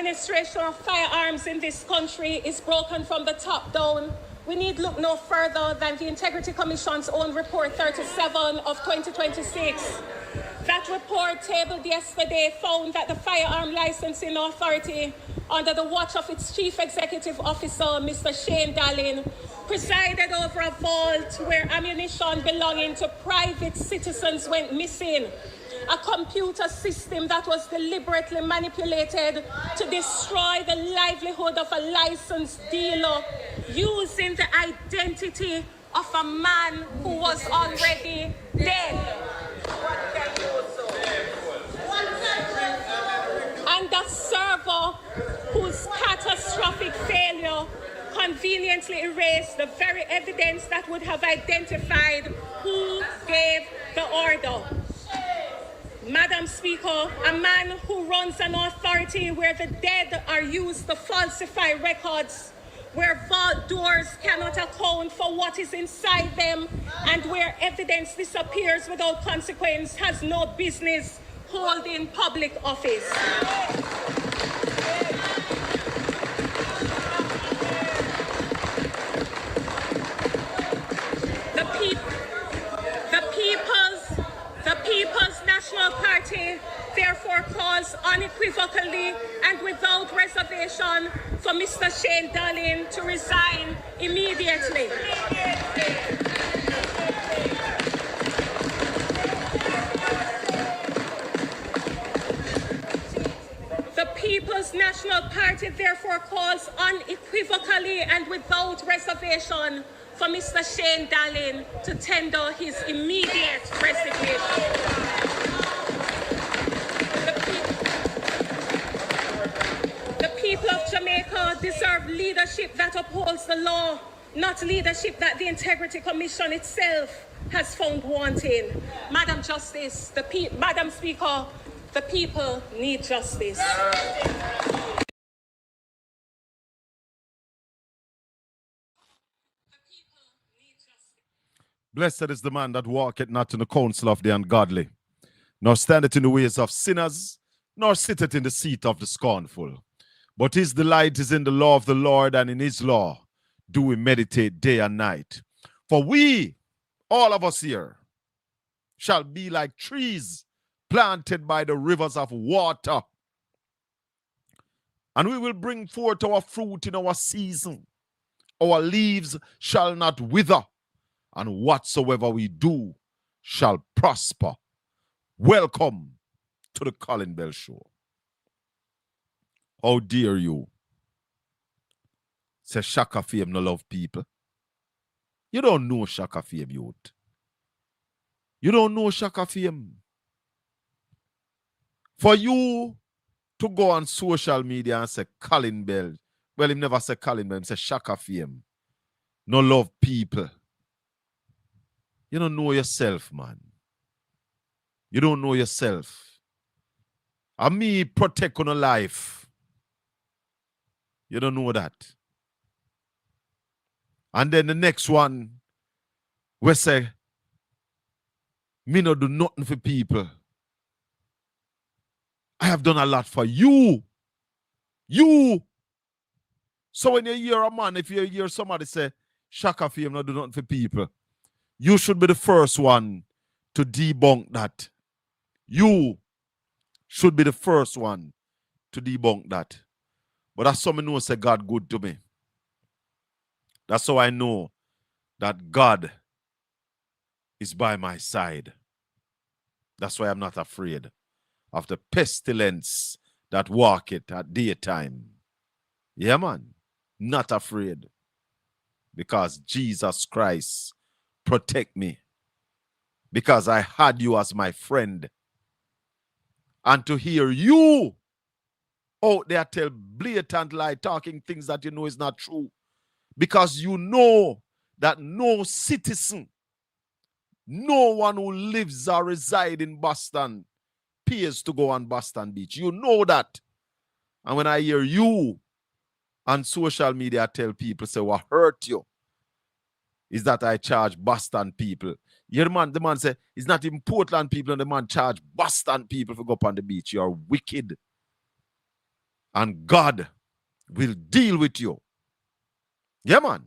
administration of firearms in this country is broken from the top down, we need look no further than the Integrity Commission's own report 37 of 2026. That report tabled yesterday found that the Firearm Licensing Authority, under the watch of its Chief Executive Officer, Mr. Shane Dallin, presided over a vault where ammunition belonging to private citizens went missing. A computer system that was deliberately manipulated to destroy the livelihood of a licensed dealer using the identity of a man who was already dead. And a server whose catastrophic failure conveniently erased the very evidence that would have identified who gave the order. Madam Speaker, a man who runs an authority where the dead are used to falsify records, where vault doors cannot account for what is inside them, and where evidence disappears without consequence, has no business holding public office. The People's National Party therefore calls unequivocally and without reservation for Mr. Shane Dallin to resign immediately. The People's National Party therefore calls unequivocally and without reservation for Mr. Shane Dallin to tender his immediate resignation. The people of Jamaica deserve leadership that upholds the law, not leadership that the Integrity Commission itself has found wanting. Madam Speaker, the people need justice. Blessed is the man that walketh not in the counsel of the ungodly, nor standeth in the ways of sinners, nor sitteth in the seat of the scornful. But his delight is in the law of the Lord, and in his law do we meditate day and night. For we, all of us here, shall be like trees planted by the rivers of water, and we will bring forth our fruit in our season. Our leaves shall not wither, and whatsoever we do shall prosper. Welcome to the Colin Bell Show. How dare you say Shaka Fame no love people? You don't know Shaka Fame, youth. You don't know Shaka Fame. For you to go on social media and say Colin Bell, well, he never say Colin Bell, he say Shaka Fame. No love people. You don't know yourself, man. You don't know yourself. And me protect on a life. You don't know that. And then the next one, we say, me no do nothing for people. I have done a lot for you. You. So when you hear a man, if you hear somebody say, Shaka Fame no do nothing for people, you should be the first one to debunk that. You should be the first one to debunk that. But that's how I know say God good to me. That's how I know that God is by my side. That's why I'm not afraid of the pestilence that walketh at daytime. Yeah, man. Not afraid. Because Jesus Christ protect me. Because I had you as my friend. And to hear you out there tell blatant lie, talking things that you know is not true. Because you know that no citizen, no one who lives or resides in Boston pays to go on Boston Beach. You know that. And when I hear you on social media tell people, say, what hurt you is that I charge Boston people. Yeah, the man say, it's not even Portland people, and the man charge Boston people for go up on the beach. You're wicked. and God will deal with you. Yeah, man.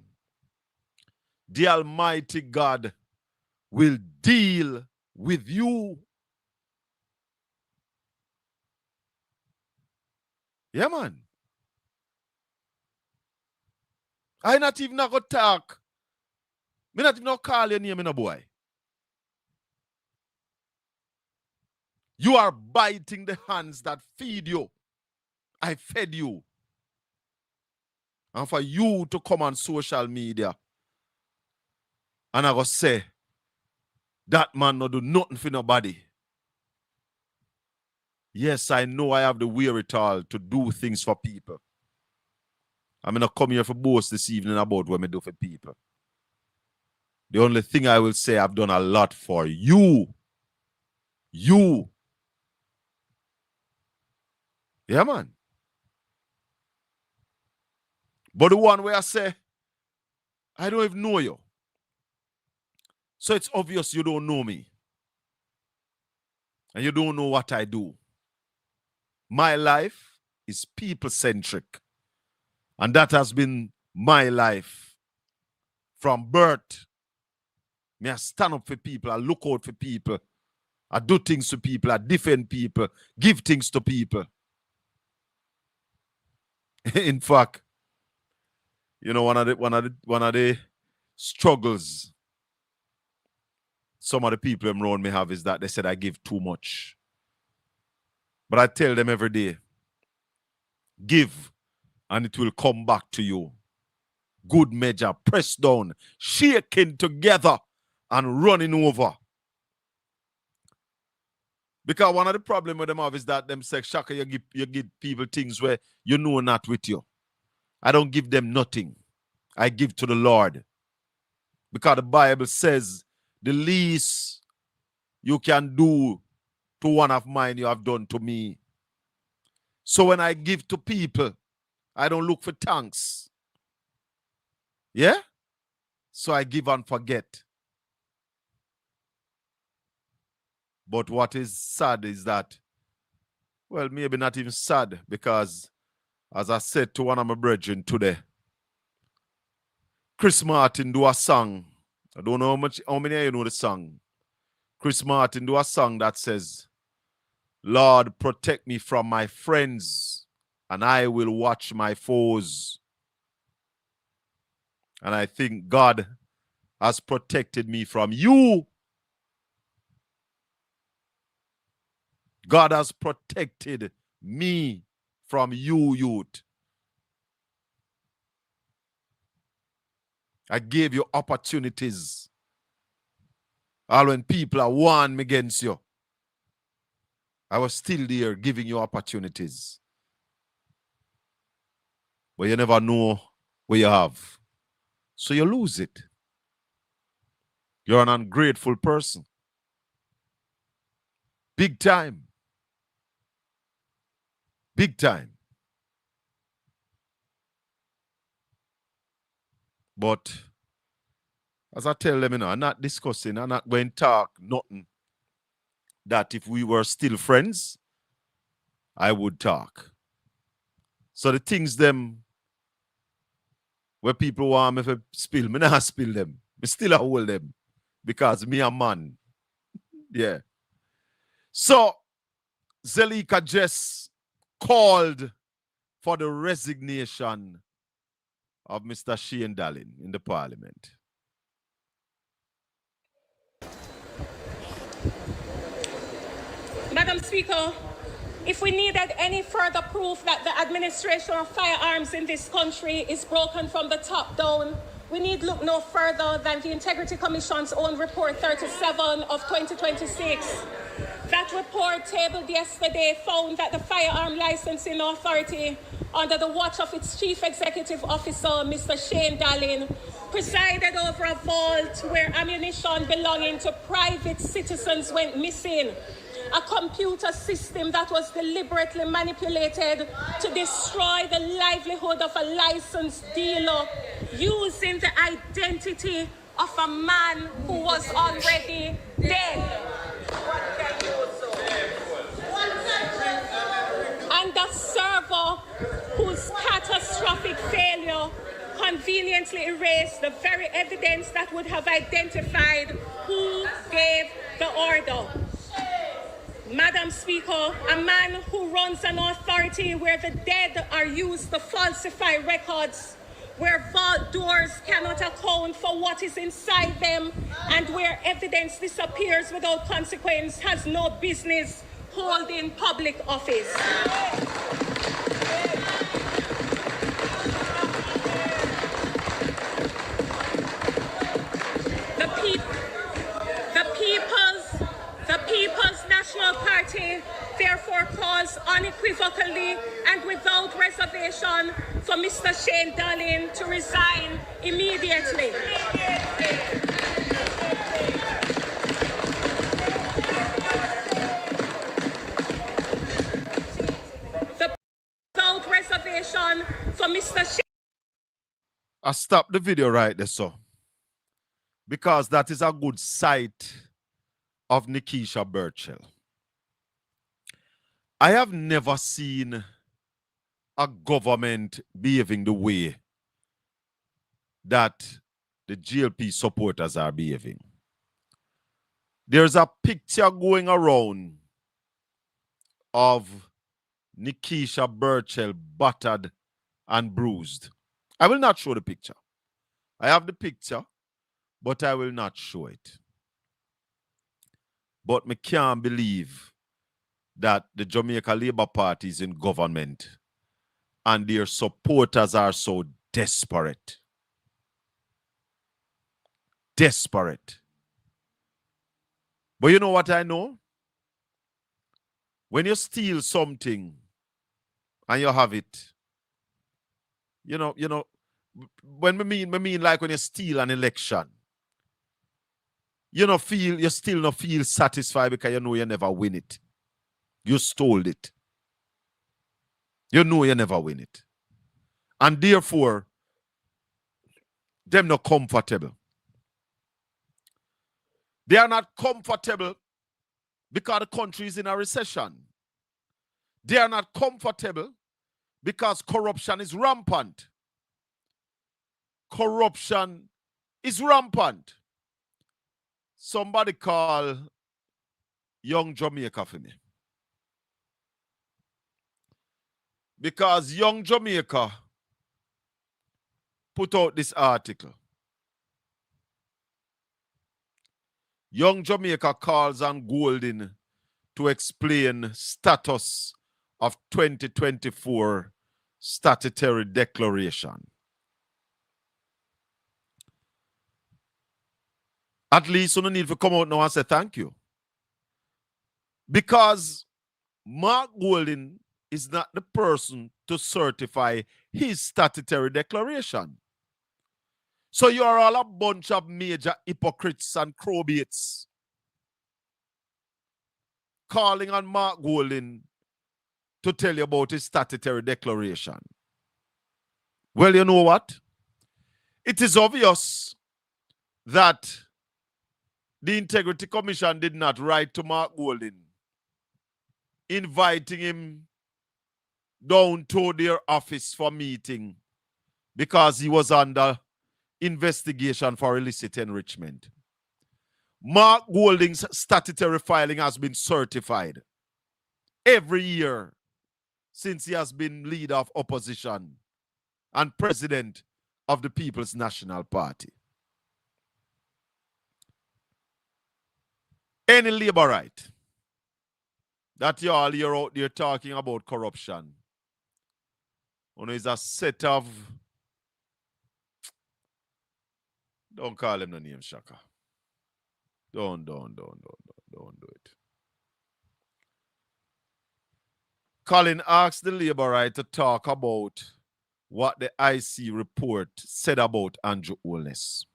The Almighty God will deal with you. Yeah, man. I not even not go talk. Me not even not call your name, no boy. You are biting the hands that feed you. I fed you. And for you to come on social media and I go say, that man no do nothing for nobody. Yes, I know I have the wherewithal to do things for people. I'm not come here for boast this evening about what I do for people. The only thing I will say, I've done a lot for you. You. Yeah, man. But the one where I say, I don't even know you. So it's obvious you don't know me. And you don't know what I do. My life is people-centric. And that has been my life from birth. Me I stand up for people, I look out for people, I do things to people, I defend people, give things to people. In fact, you know, one of the struggles some of the people around me have is that they said I give too much. But I tell them every day, give and it will come back to you. Good measure, pressed down, shaking together and running over. Because one of the problems with them have is that them say, Shaka, you give people things where you know not with you. I don't give them nothing. I give to the Lord. Because the Bible says, the least you can do to one of mine, you have done to me. So when I give to people, I don't look for thanks. Yeah? So I give and forget. But what is sad is that, well, maybe not even sad, because as I said to one of my brethren today, Chris Martin do a song. I don't know how many of you know the song. Chris Martin do a song that says, Lord, protect me from my friends, and I will watch my foes. And I think God has protected me from you. God has protected me from you, youth. I gave you opportunities. All when people are warned against you, I was still there giving you opportunities. But you never know what you have. So you lose it. You're an ungrateful person. Big time. Big time. But as I tell them, I'm not discussing, I'm not going to talk nothing that if we were still friends, I would talk. So the things them where people want me to spill, me not spill them. Me still hold them because me a man. Yeah. So Zelika just called for the resignation of Mr. Shane Dallin in the parliament. Madam Speaker, if we needed any further proof that the administration of firearms in this country is broken from the top down, we need look no further than the Integrity Commission's own report 37 of 2026. That report tabled yesterday found that the Firearm Licensing Authority, under the watch of its Chief Executive Officer, Mr. Shane Dallin, presided over a vault where ammunition belonging to private citizens went missing. A computer system that was deliberately manipulated to destroy the livelihood of a licensed dealer using the identity of a man who was already dead. And the server conveniently erase the very evidence that would have identified who gave the order. Madam Speaker, a man who runs an authority where the dead are used to falsify records, where vault doors cannot account for what is inside them, and where evidence disappears without consequence, has no business holding public office. The People's National Party therefore calls unequivocally and without reservation for Mr. Shane Dallin to resign immediately. Without reservation for Mr. Shane. I stop the video right there, so. Because that is a good sight of Nikisha Burchell. I have never seen a government behaving the way that the GLP supporters are behaving. There's a picture going around of Nikisha Burchell battered and bruised. I will not show the picture. I have the picture, but I will not show it. But me can't believe that the Jamaica Labour Party is in government and their supporters are so desperate. Desperate. But you know what I know? When you steal something and you have it, you know, when me mean like when you steal an election, you still not feel satisfied because you know you never win it. You stole it. You know you never win it. And therefore, them not comfortable. They are not comfortable because the country is in a recession. They are not comfortable because corruption is rampant. Corruption is rampant. Somebody call Young Jamaica for me. Because Young Jamaica put out this article. Young Jamaica calls on Golden to explain status of 2024 statutory declaration. At least you don't need to come out now and say thank you. Because Mark Golden is not the person to certify his statutory declaration. So you are all a bunch of major hypocrites and crowbaits calling on Mark Golden to tell you about his statutory declaration. Well, you know what? It is obvious that the Integrity Commission did not write to Mark Golden, inviting him down to their office for meeting because he was under investigation for illicit enrichment. Mark Golding's statutory filing has been certified every year since he has been leader of opposition and president of the People's National Party. Any Labourite that you all hear out there talking about corruption, is a set of, don't call him the name, Shaka. Don't do it. Colin asked the Labourite to talk about what the IC report said about Andrew Holness.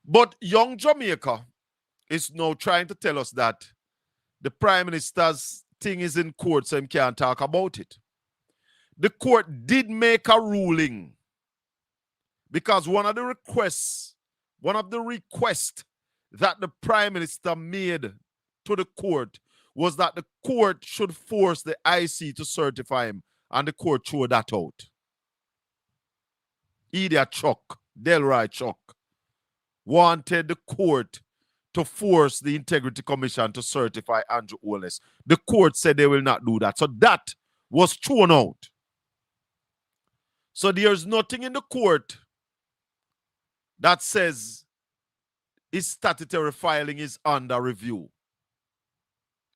But Young Jamaica is now trying to tell us that the Prime Minister's thing is in court, so he can't talk about it. The court did make a ruling because one of the requests that the Prime Minister made to the court was that the court should force the IC to certify him, and the court threw that out. Idiot Chuck, Delroy Chuck, wanted the court to force the Integrity Commission to certify Andrew Holness. The court said they will not do that. So that was thrown out. So there's nothing in the court that says his statutory filing is under review.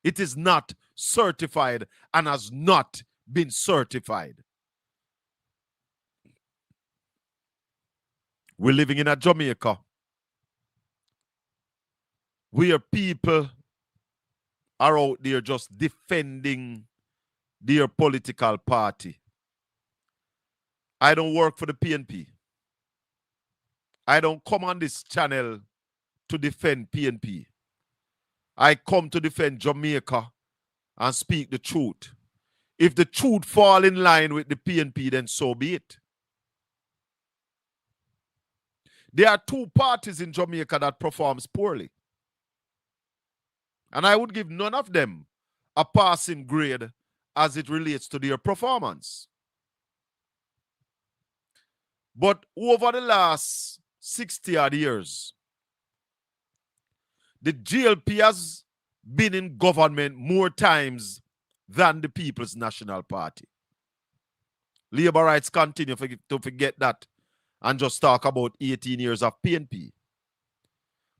It is not certified and has not been certified. We're living in a Jamaica where people are out there just defending their political party. I don't work for the PNP. I don't come on this channel to defend PNP. I come to defend Jamaica and speak the truth. If the truth fall in line with the PNP, then so be it. There are two parties in Jamaica that performs poorly. And I would give none of them a passing grade as it relates to their performance. But over the last 60-odd years, the GLP has been in government more times than the People's National Party. Labour rights continue to forget that and just talk about 18 years of PNP.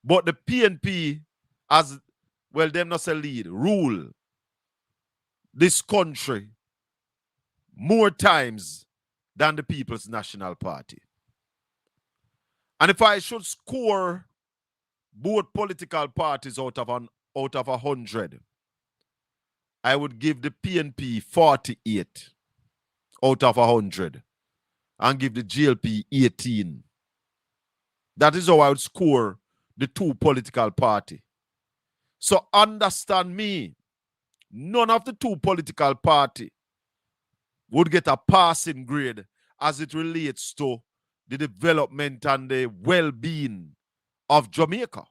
But the PNP has, well, them not say lead, rule this country more times than the People's National Party. And if I should score both political parties out of 100, I would give the PNP 48 out of 100 and give the GLP 18. That is how I would score the two political parties. So understand me, none of the two political parties would get a passing grade as it relates to the development and the well-being of Jamaica.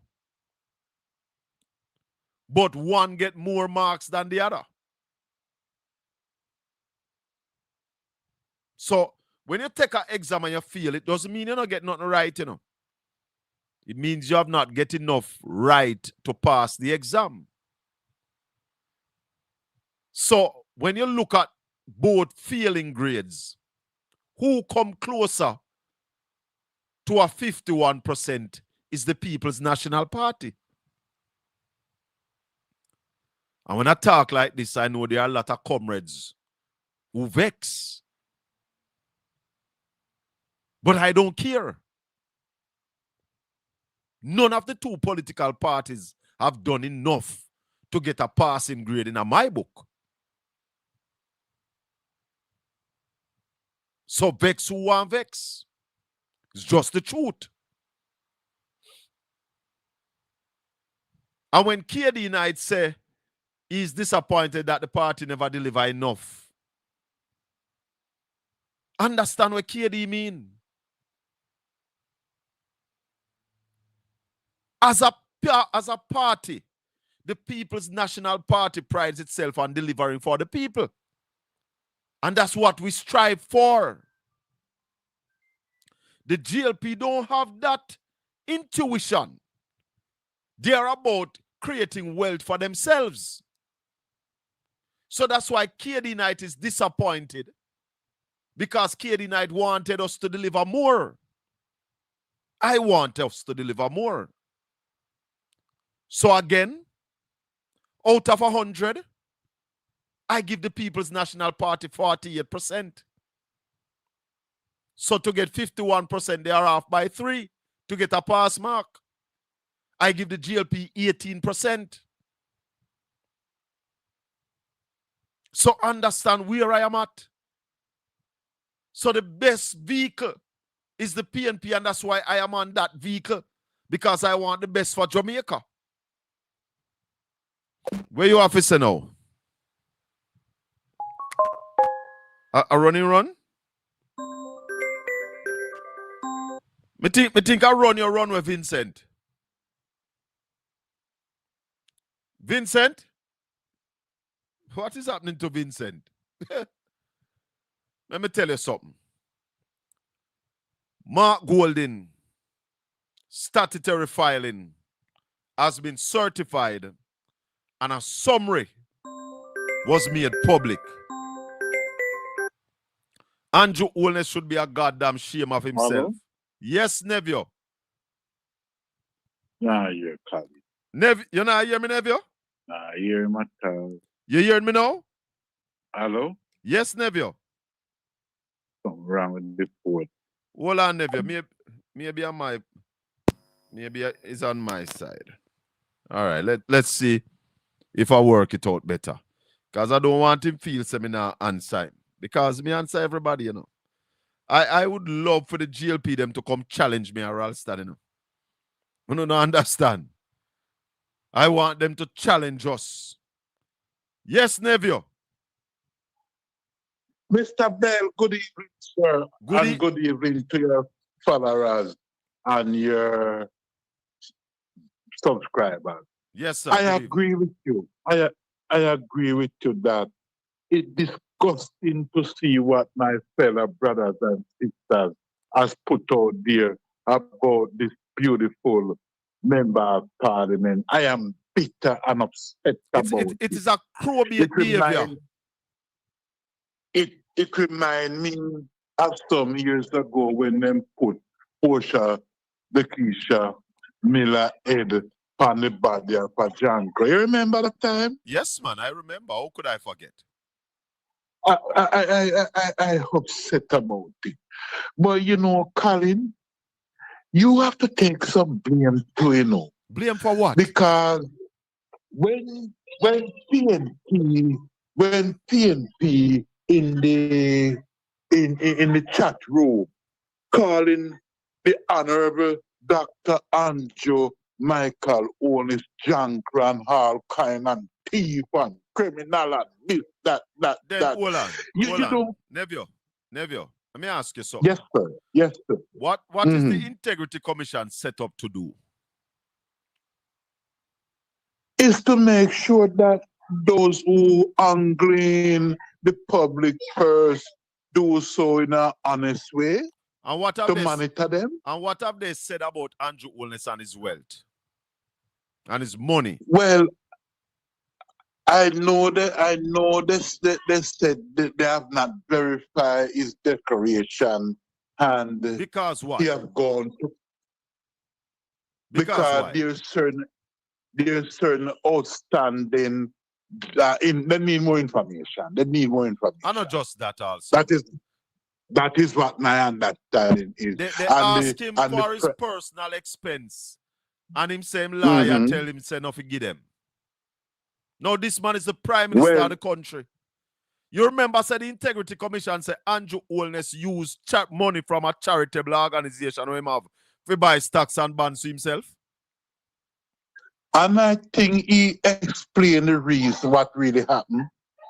But one get more marks than the other. So when you take an exam and you fail, it doesn't mean you don't get nothing right, you know. It means you have not get enough right to pass the exam. So when you look at both failing grades, who come closer to a 51% is the People's National Party. And when I talk like this, I know there are a lot of comrades who vex. But I don't care. None of the two political parties have done enough to get a passing grade in my book. So vex who want vex. It's just the truth. And when KD Knight say he's disappointed that the party never deliver enough, understand what KD mean. As a party, the People's National Party prides itself on delivering for the people. And that's what we strive for. The GLP don't have that intuition. They are about creating wealth for themselves. So that's why KD Knight is disappointed, because KD Knight wanted us to deliver more. I want us to deliver more. So again, out of 100, I give the People's National Party 48%. So to get 51%, they are off by 3 to get a pass mark. I give the GLP 18%. So understand where I am at. So the best vehicle is the PNP, and that's why I am on that vehicle, because I want the best for Jamaica. Where you officer now? A running run? Me think I run your run with Vincent. Vincent? What is happening to Vincent? Let me tell you something. Mark Golding statutory filing has been certified and a summary was made public. Andrew Holness should be a goddamn shame of himself. Hello? Yes, nephew. Nah, you're calling. You not hear me, nephew? Nah, you're my child. You hearing me now? Hello? Yes, nephew. Something wrong with the phone. Hold on, nephew. Maybe it's on my side. All right, let's see if I work it out better. Because I don't want him feel seminar answer him. Because me answer everybody, you know. I would love for the GLP them to come challenge me or else that, you know. You don't understand. I want them to challenge us. Yes, nephew. Mr. Bell, good evening, sir. Good evening to your followers and your subscribers. Yes, sir. I agree with you. I agree with you that it's disgusting to see what my fellow brothers and sisters has put out there about this beautiful member of parliament. I am bitter and upset about it. It is a crowbait behavior. It reminds me of some years ago when them put Portia, the Keisha, Miller head on the body of a Janko. You remember that time? Yes, man, I remember. How could I forget? I upset about it. But you know, Colin, you have to take some blame too, you know. Blame for what? Because when PNP in the chat room calling the Honorable Dr. Andrew Michael Onis Jankran all kind and thief and criminal and this, that. Hold on. Know, Neville, let me ask you something. Yes, sir. What is the Integrity Commission set up to do? Is to make sure that those who angling the public purse do so in an honest way. And what have to monitor them? And what have they said about Andrew Holness and his wealth? And his money? Well, I know they said that they have not verified his declaration and because what? He have gone to because there's certain outstanding they need more information. And not just that also. That is what my understanding is. They ask him for his personal expense. And him same liar tell him say nothing give them. No, this man is the Prime Minister of the country. You remember said the Integrity Commission said Andrew Holness used money from a charitable organization who him have to buy stocks and bonds to himself. And I think he explained the reason what really happened.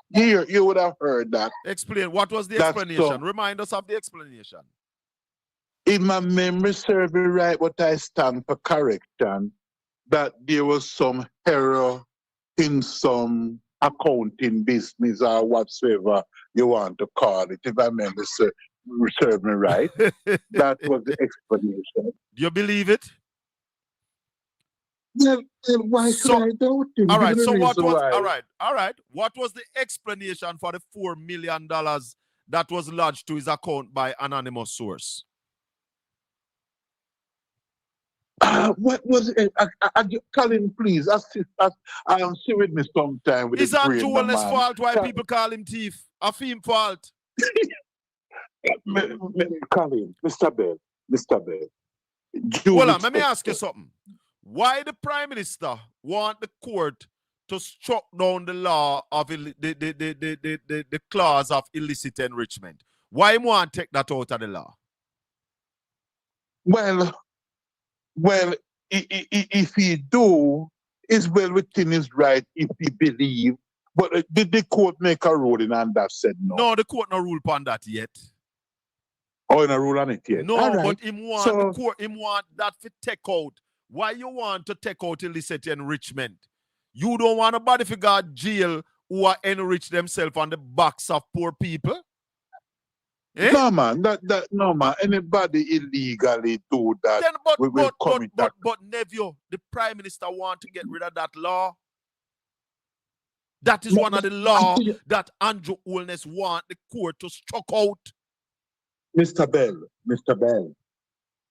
You would have heard that. Explain. What was the explanation? Remind us of the explanation. In my memory serves me right, what I stand for correction, that there was some error in some accounting business or whatsoever you want to call it. If I memory serve me right, that was the explanation. Do you believe it? Well, why should I doubt him? All right, so what was all right. What was the explanation for the $4 million that was lodged to his account by anonymous source? What was it? Colin, please, assist us. Sit with me sometime. With is that Andrew Holness' fault why people call him thief? A theme fault? Colin, Mr. Bell. Hold on, let me ask you something. Why the Prime Minister want the court to struck down the law of the clause of illicit enrichment? Why he want to take that out of the law? Well, if he do, it's well within his right if he believe. But did the court make a ruling and that said no? No, the court no rule on that yet. Oh, no rule on it yet? No, right. But him want the court, him want that to take out. Why you want to take out illicit enrichment? You don't want nobody to go to jail who are enrich themselves on the backs of poor people? Eh? No man, no man. Anybody illegally do that, Then, we will commit that. but nephew, the Prime Minister want to get rid of that law. That is one of the law that Andrew Holness want the court to struck out. Mr. Bell,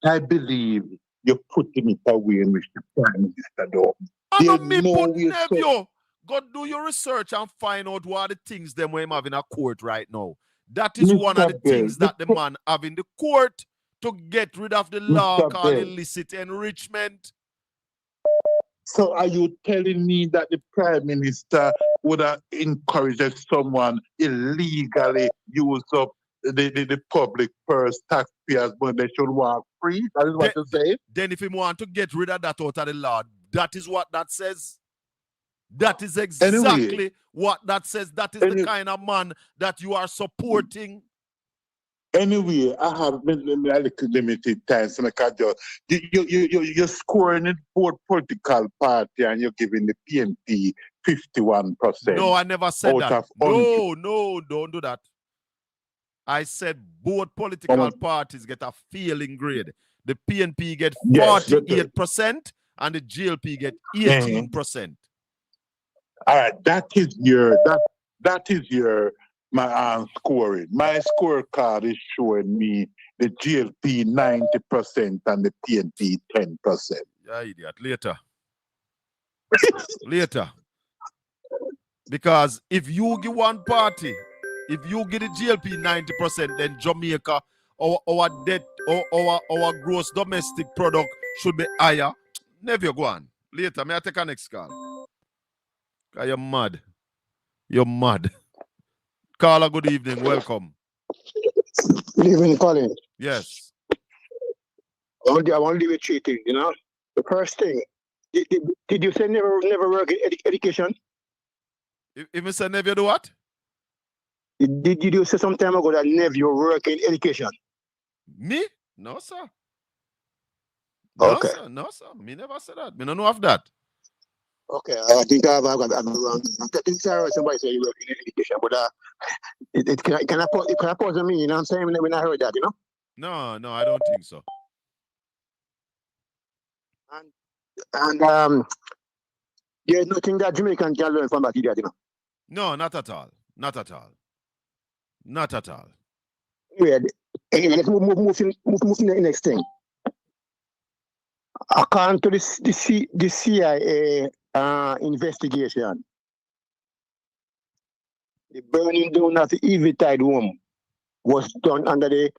I believe you're putting it away in which the Prime Minister do. And There's me no put way nephew. Go do your research and find out what are the things them we have in a court right now. That is one of the Mr. Bell, things that the man have in the court to get rid of the law Mr. called Bell. illicit enrichment. So are you telling me that the Prime Minister would have encouraged someone illegally use up the public purse, taxpayers, but they should walk free? That is what you say? Then if he want to get rid of that out of the law, that is what that says. That is exactly what that says. That is the kind of man that you are supporting. Anyway, I have limited time, so you're scoring it both political party and you're giving the PNP 51%. No, I never said that. No, don't do that. I said both political parties get a failing grade. The PNP get 48% and the GLP get 18%. All right, that is your my scoring. My scorecard is showing me the GLP 90% and the PNP 10%. Yeah, idiot. Later. Because if you give one party, if you give the GLP 90%, then Jamaica, our debt, our gross domestic product should be higher. Never go on. Later, may I take a next call? You're mad. You're mad. Carla, good evening. Welcome. Good evening, Colin. Yes. I want to leave it cheating, you know. The first thing, did you say never work in education? If you say never do what? Did you say some time ago that never work in education? Me? No, sir. Okay. No, sir. Me never said that. Me don't know of that. Okay, I think I'm wrong. I think somebody said you work in education, but can I pause on me? You know what I'm saying? When I heard that, you know? No, I don't think so. And there's nothing that Jamaican can learn from that idiot, you know? No, not at all. Not at all. Not at all. Anyway, let's move to the next thing. According to the CIA investigation, the burning down of the Evitide home was done under the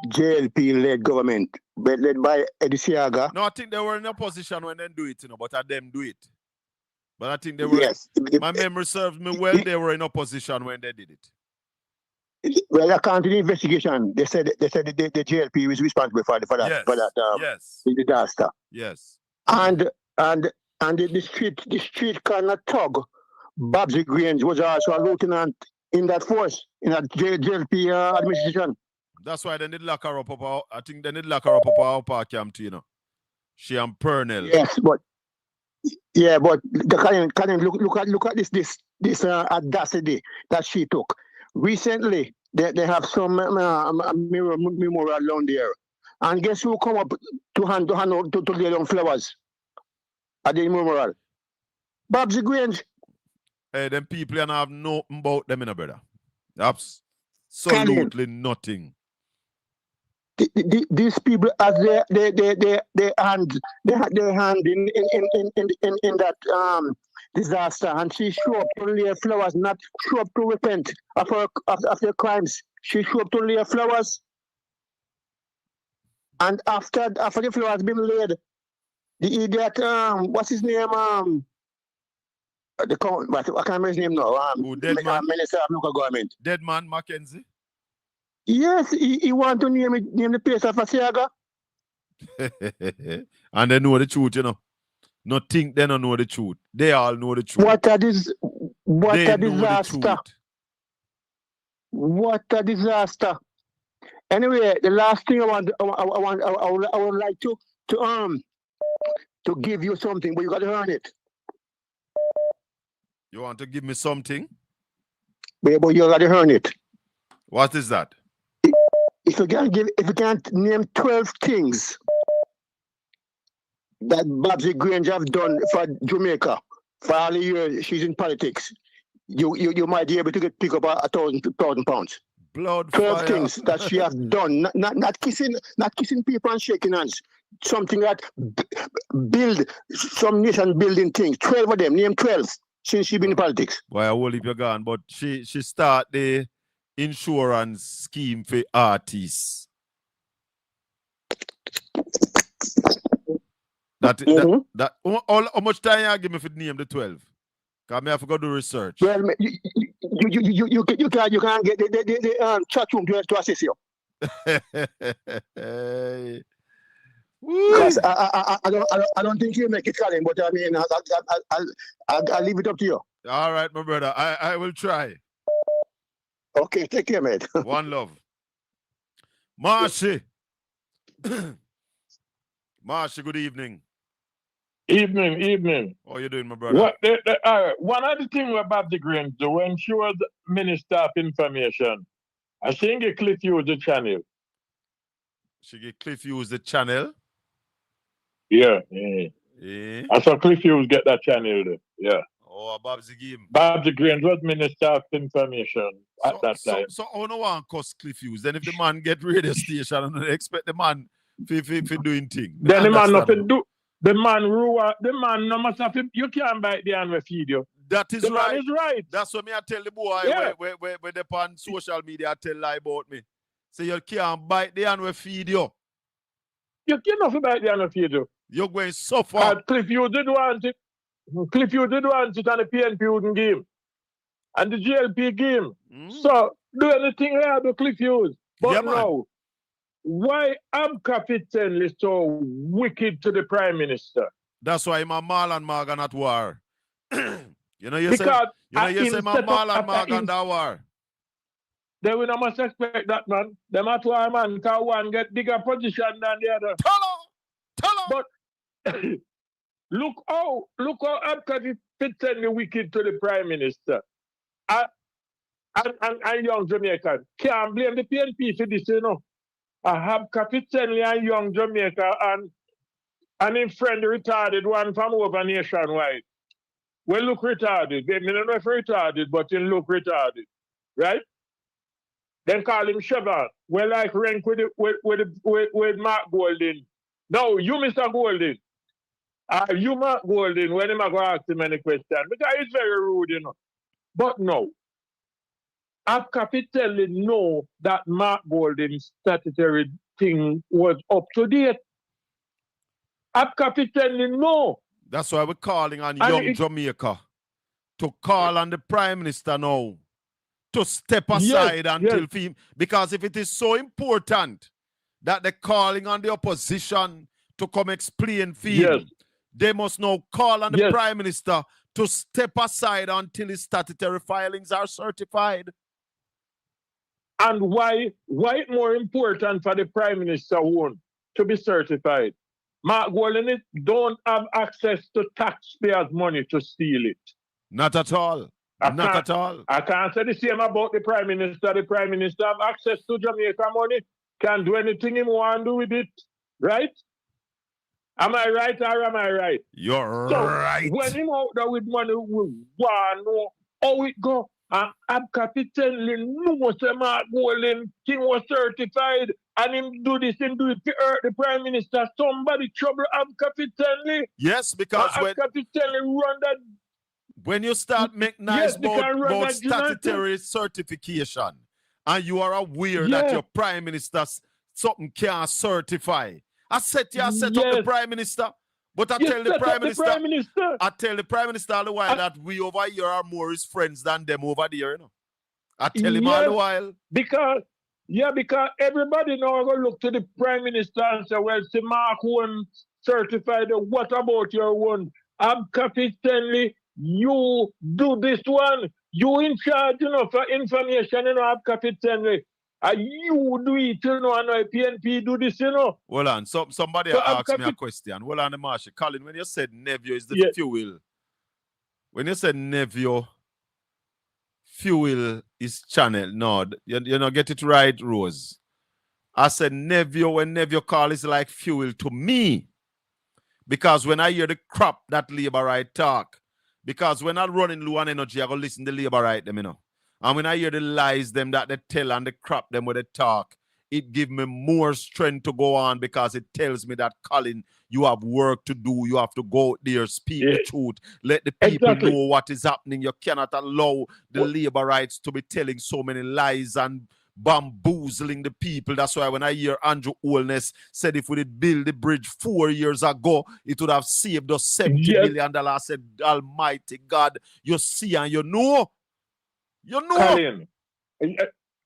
JLP-led government, led by Eddie Siaga. No, I think they were in a position when they do it, you know, but I them do it. But I think they were. Yes. My memory serves me well. They were in opposition when they did it. Well, according to the investigation, they said the JLP was responsible for that. Yes. For that. Yes. The disaster. Yes. And the street corner thug, Babsy Grange, was also a lieutenant in that force, in that JLP administration. That's why they did lock her up. I think they did lock her up our park camp, you know. She and Pernell. Yes, but the look at this audacity that she took. Recently, they have some memorial down there, and guess who come up to lay down flowers at the memorial? Babsy Grange. Hey, them people and have nothing about them, in a brother. Absolutely nothing. These people, as they hand in that disaster, and she showed up to lay flowers, not show up to repent of her crimes. She showed up to lay flowers, and after the flowers been laid, the idiot, what's his name? I can't remember his name now. Minister of Local Government. Dead man Mackenzie. Yes, he want to name the place of Asiaga. And they know the truth, you know. Not think they don't know the truth. They all know the truth. What a disaster. What a disaster. Anyway, the last thing I would like to give you something, but you gotta earn it. You want to give me something? But you gotta earn it. What is that? if you can't name 12 things that Babsy Grange have done for Jamaica for all the years she's in politics, you might be able to pick up £1,000. Blood 12 fire. things that she has done, not kissing people and shaking hands. Something that build some nation building things. 12 of them, name 12 since she been in politics. Boy, I will leave you gone, but she start the insurance scheme for artists. That how much time you give me for the name the 12? Because I have to go do research. Well, you can't get the chat room to assist you. Because I don't think you make it, Colin, but I mean, I'll leave it up to you. All right, my brother. I will try. Okay, take care, mate. One love. Marshy. Marshy, good evening. Evening. How you doing, my brother? One of the things about the Grange, when she was Minister of Information, I think Cliff used the channel. She get Cliff use the channel? Yeah. Yeah. I saw Cliff Hughes get that channel there. Yeah. Oh, Babsy game. Babsy Grange was Minister of Information at that time. So I don't want to cost Cliff Hughes. Then if the man get radio station, I don't expect the man for doing things. Then the man nothing do. The man no must have to, you can't bite the hand with feed you. That is the right. Man is right. That's what me I tell the boy when they on social media tell lie about me. Say you can't bite the hand with feed you. You cannot bite the hand with feed you. You're going to suffer. Cliff Hughes did want it. Cliff Hughes did want it, and the PNP wouldn't give. And the GLP game. So do anything here to Cliff Hughes. But yeah, now, why am Captain so wicked to the Prime Minister? That's why my Marlon Morgan at war. you say my Marlon Morgan at war. They will not must expect that, man. Them at war, man, can one get bigger position than the other. Tell her. But look how Abkati fits in the wicked to the Prime Minister. And young Jamaican. Can't blame the PNP for this, you know. I have Captain and young Jamaica and in friend retarded one from over nationwide. Well, look retarded. They may not know if retarded, but he look retarded. Right? Then call him Chevron. Well, like rank with Mark Golden. No, you Mr. Golden. You Mark Golden when him go ask him any question. Because it's very rude, you know. But no. I've capitally know that Mark Golden's statutory thing was up to date. I've capitally know. That's why we're calling on young Jamaica to call on the Prime Minister now to step aside until because if it is so important that they're calling on the opposition to come explain they must now call on the Prime Minister to step aside until his statutory filings are certified. And why it's more important for the Prime Minister to be certified? Mark Golden don't have access to taxpayers' money to steal it. Not at all. Not at all. I can't say the same about the Prime Minister. The Prime Minister have access to Jamaica money, can do anything he want to do with it. Right? Am I right or am I right? You're so right. When him out there with money, we want to know how it go. And Captain no say Mark Golden thing was certified and him do this and do it to hurt the Prime Minister. Somebody trouble Captain. Yes, because when you start making nice about statutory certification and you are aware that your Prime Minister something can't certify. I set up the Prime Minister. But I tell the Prime Minister all the while that we over here are more his friends than them over there, you know. I tell him all the while. Because everybody now going to look to the Prime Minister and say, well, see Mark won't certify the what about your one? I'm Captain, you do this one. You in charge, you know, for information, you know, I'm Captain. And you do it, you know, and PNP do this, you know. Hold on, somebody asked me a question. Hold on, Marshall. Colin, when you said nephew is the fuel, when you said nephew, fuel is channel, no, you know, get it right, Rose. I said, Nevio, when Nevio call is like fuel to me. Because when I hear the crap that Labour right talk, because when I'm running low on energy, I go listen to Labour right them, you know. And when I hear the lies them that they tell and the crap them with they talk, it gives me more strength to go on because it tells me that, Colin, you have work to do. You have to go out there, speak the truth. Let the people know what is happening. You cannot allow the Labour rights to be telling so many lies and bamboozling the people. That's why when I hear Andrew Holness said if we did build the bridge 4 years ago, it would have saved us $70 million. I said, Almighty God, you see and you know. You know.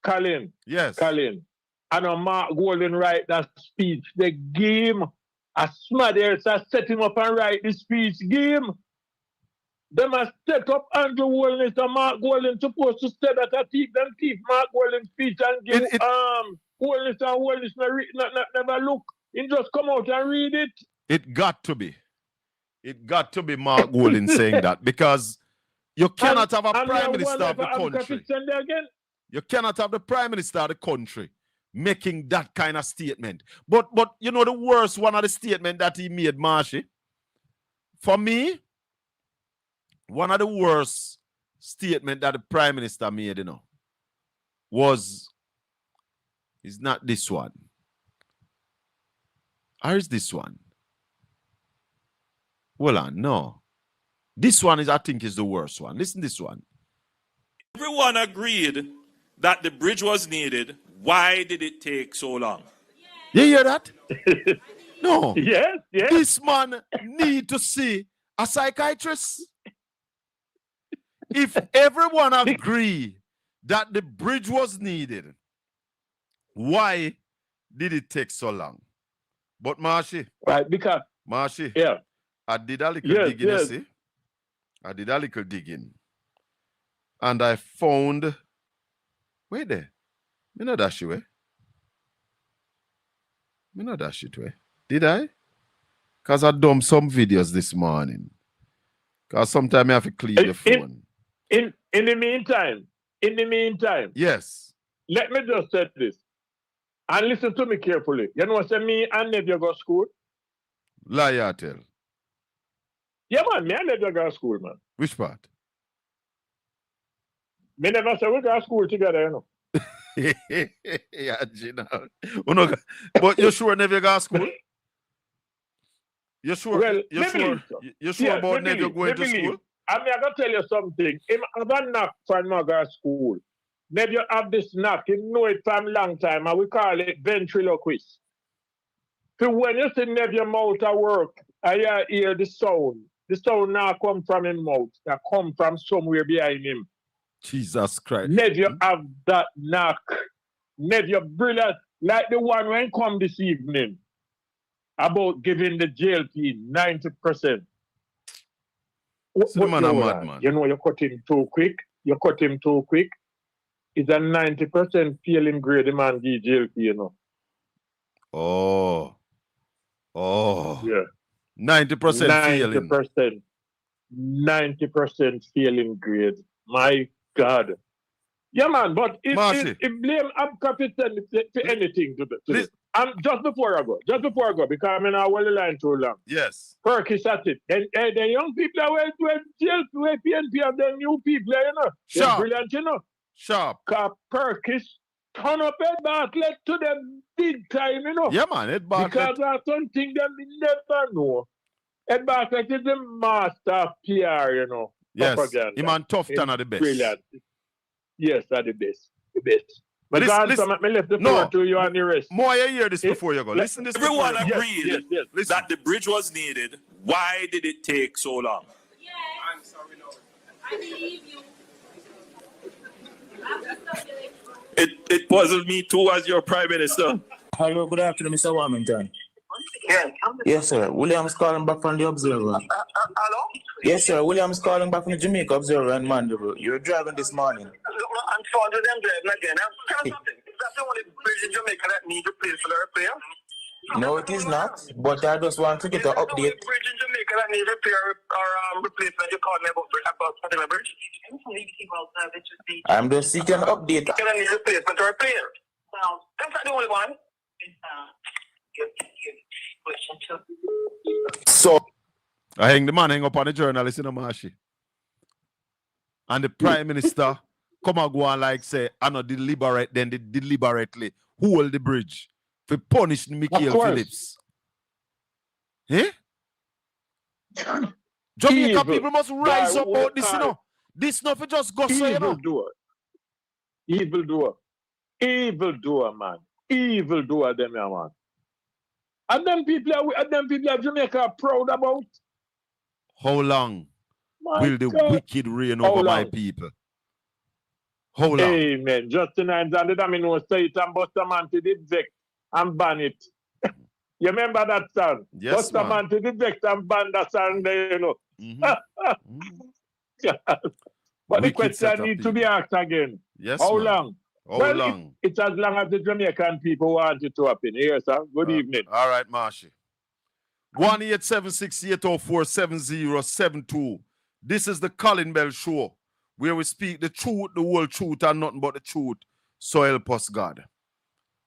Colin. Yes. Colin. And Mark Golden write that speech. The game, a Smathers has set him up and write the speech. Game. Them has set up Andrew Holness and Mark Golden supposed to say that I keep Mark Golden speech and give Holness and Holness never look. He just come out and read it. It got to be. It got to be Mark Golden saying that because you cannot have a prime minister of the country. You cannot have the prime minister of the country making that kind of statement. But you know the worst one of the statement that he made, Marshy, for me, one of the worst statement that the prime minister made, you know, is not this one. Or is this one? Hold on, no. This one I think is the worst one. Listen to this one. Everyone agreed that the bridge was needed. Why did it take so long? You hear that? No. Yes. This man need to see a psychiatrist. If everyone agree that the bridge was needed, why did it take so long? But Marshy. Right, because Marshy. Yeah. I did a little digging, you see? I did a little digging. And I found, wait there. Me not dash you, eh? Me not dash it, eh? Did I? Because I done some videos this morning. Because sometimes I have to clean the phone. In the meantime, yes. Let me just say this. And listen to me carefully. You know what I mean? And never go to school. Lie, I tell. Yeah, man, me and never go to school, man. Which part? Me never say we go to school together, you know. Yeah, Gina. But you sure never go to school? You sure? Well, you sure about never going to school? I'm going to tell you something. If I have a knock for no go to school, maybe you have this knock, you know it from a long time, and we call it ventriloquist. So when you see Neville mouth at work, I hear the sound now come from his mouth, that come from somewhere behind him. Jesus Christ. Neville have that knock. Neville brilliant, like the one when come this evening, about giving the jail fee 90%. So man a madman. You know, you cut him too quick. It's a 90% failing grade, the man give jail fee, you know. Oh. Yeah. 90% failing. 90% failing grade. My God. Yeah, man, but if blame Abka for anything to this. Just before I go, because I'm in our line too long. Yes. Perkis at it. And the young people are well to jail to PNP and the new people, you know. Sharp. They're brilliant, you know. Sharp. Because Perkis turn up Ed Bartlett to them big time, you know. Yeah, man, Ed Bartlett. Because that's something that we never know. Ed Bartlett is the master of PR, you know. Yes. Propaganda. Him and Tufton are the best. Brilliant. Yes, are the best. But listen, me left the floor to you and the rest. More you hear this before you go. Listen this. Everyone agreed that the bridge was needed. Why did it take so long? Yes. I'm sorry, no. I believe you. It wasn't me too as your prime minister. Hello, good afternoon, Mr. Warmington. Yes, sir. William's calling back from the Observer. Hello? Yes, sir. William's calling back from the Jamaica Observer and Mandeville. You're driving this morning. I'm sorry to them driving again. That's the only bridge in Jamaica that needs replaced for the repair. No, it is not. But I just want to get an update. The only bridge in Jamaica that needs repair or replacement. You called me about Fatima Bridge? I'm just seeking an update. That needs replacement or repair. Well, that's not the only one. So I hang the man hang up on the journalist in the Mashi. And the Prime Minister come and go and like say, I not deliberate, then they deliberately hold the bridge for punish Michael Phillips. Eh? Jamaica Evil. people must rise Guy, up about this, you know. This not for just go so, you know. Evildoer, man. Evildoer, them, yeah, man. And them people of Jamaica are proud about. How long will the wicked reign How over my long? people? How long? Amen. Justin and the Domino say it and Bustamante did vex and ban it. You remember that song? Yes, Bustamante did vex and ban that song there, you know. But the Wicked set question of needs to be people. asked again. Yes, How man. long? How long? It's as long as the Jamaican people want it to happen. Yes, sir. Good evening. All right, Marshy. 1-876-804-7072. This is the Colin Bell Show, where we speak the truth, the whole truth, and nothing but the truth. So help us, God.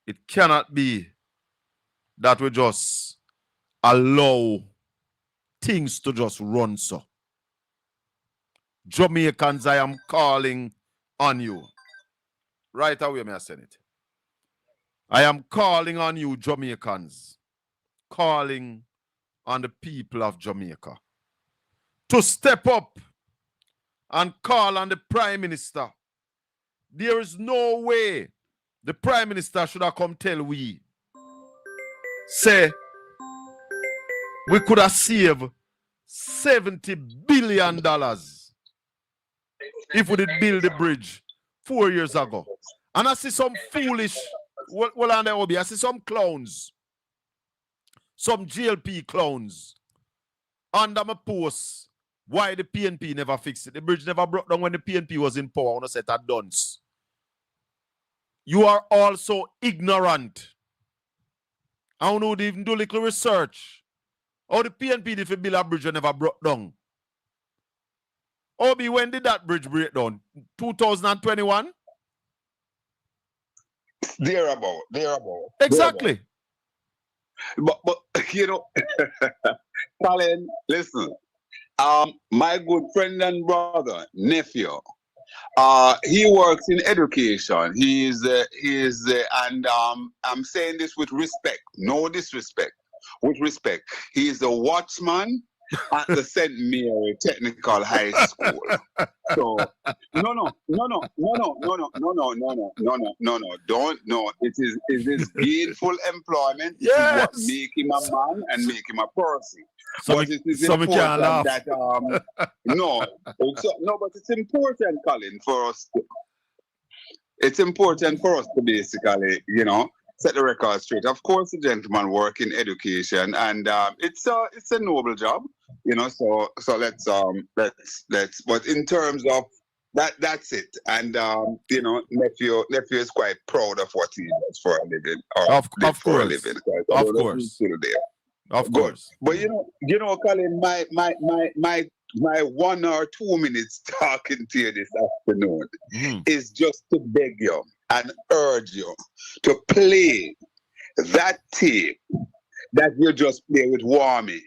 It cannot be that we just allow things to just run so. Jamaicans, I am calling on you. Right away, may I send it. I am calling on you, Jamaicans. Calling on the people of Jamaica to step up and call on the Prime Minister. There is no way the Prime Minister should have come tell we. Say, we could have saved $70 billion if we did build the bridge 4 years ago. And I see some foolish, I see some clowns, some GLP clowns under my post why the PNP never fixed it. The bridge never broke down when the PNP was in power on a set of dunce. You are also ignorant. I don't know, they even do little research. How the PNP did build a bridge and never broke down. Obi, when did that bridge break down? 2021? thereabout. Exactly. But you know, Colin, listen. My good friend and brother, nephew, he works in education. He is and I'm saying this with respect, no disrespect, with respect. He is a watchman at the St. Mary Technical High School. So no. Don't no. It is gainful employment. Yes. It is what make him a man and make him a person. So But it is can't laugh. important that but it's important, Colin, for us. It's important for us to basically, you know, set the record straight. Of course, the gentleman work in education, and it's a noble job, you know. So let's. But in terms of that's it. And you know, nephew is quite proud of what he does for a living. Of course. Of course. Of course. But you know, Colin, my 1 or 2 minutes talking to you this afternoon is just to beg you and urge you to play that tape that you just play with Warmy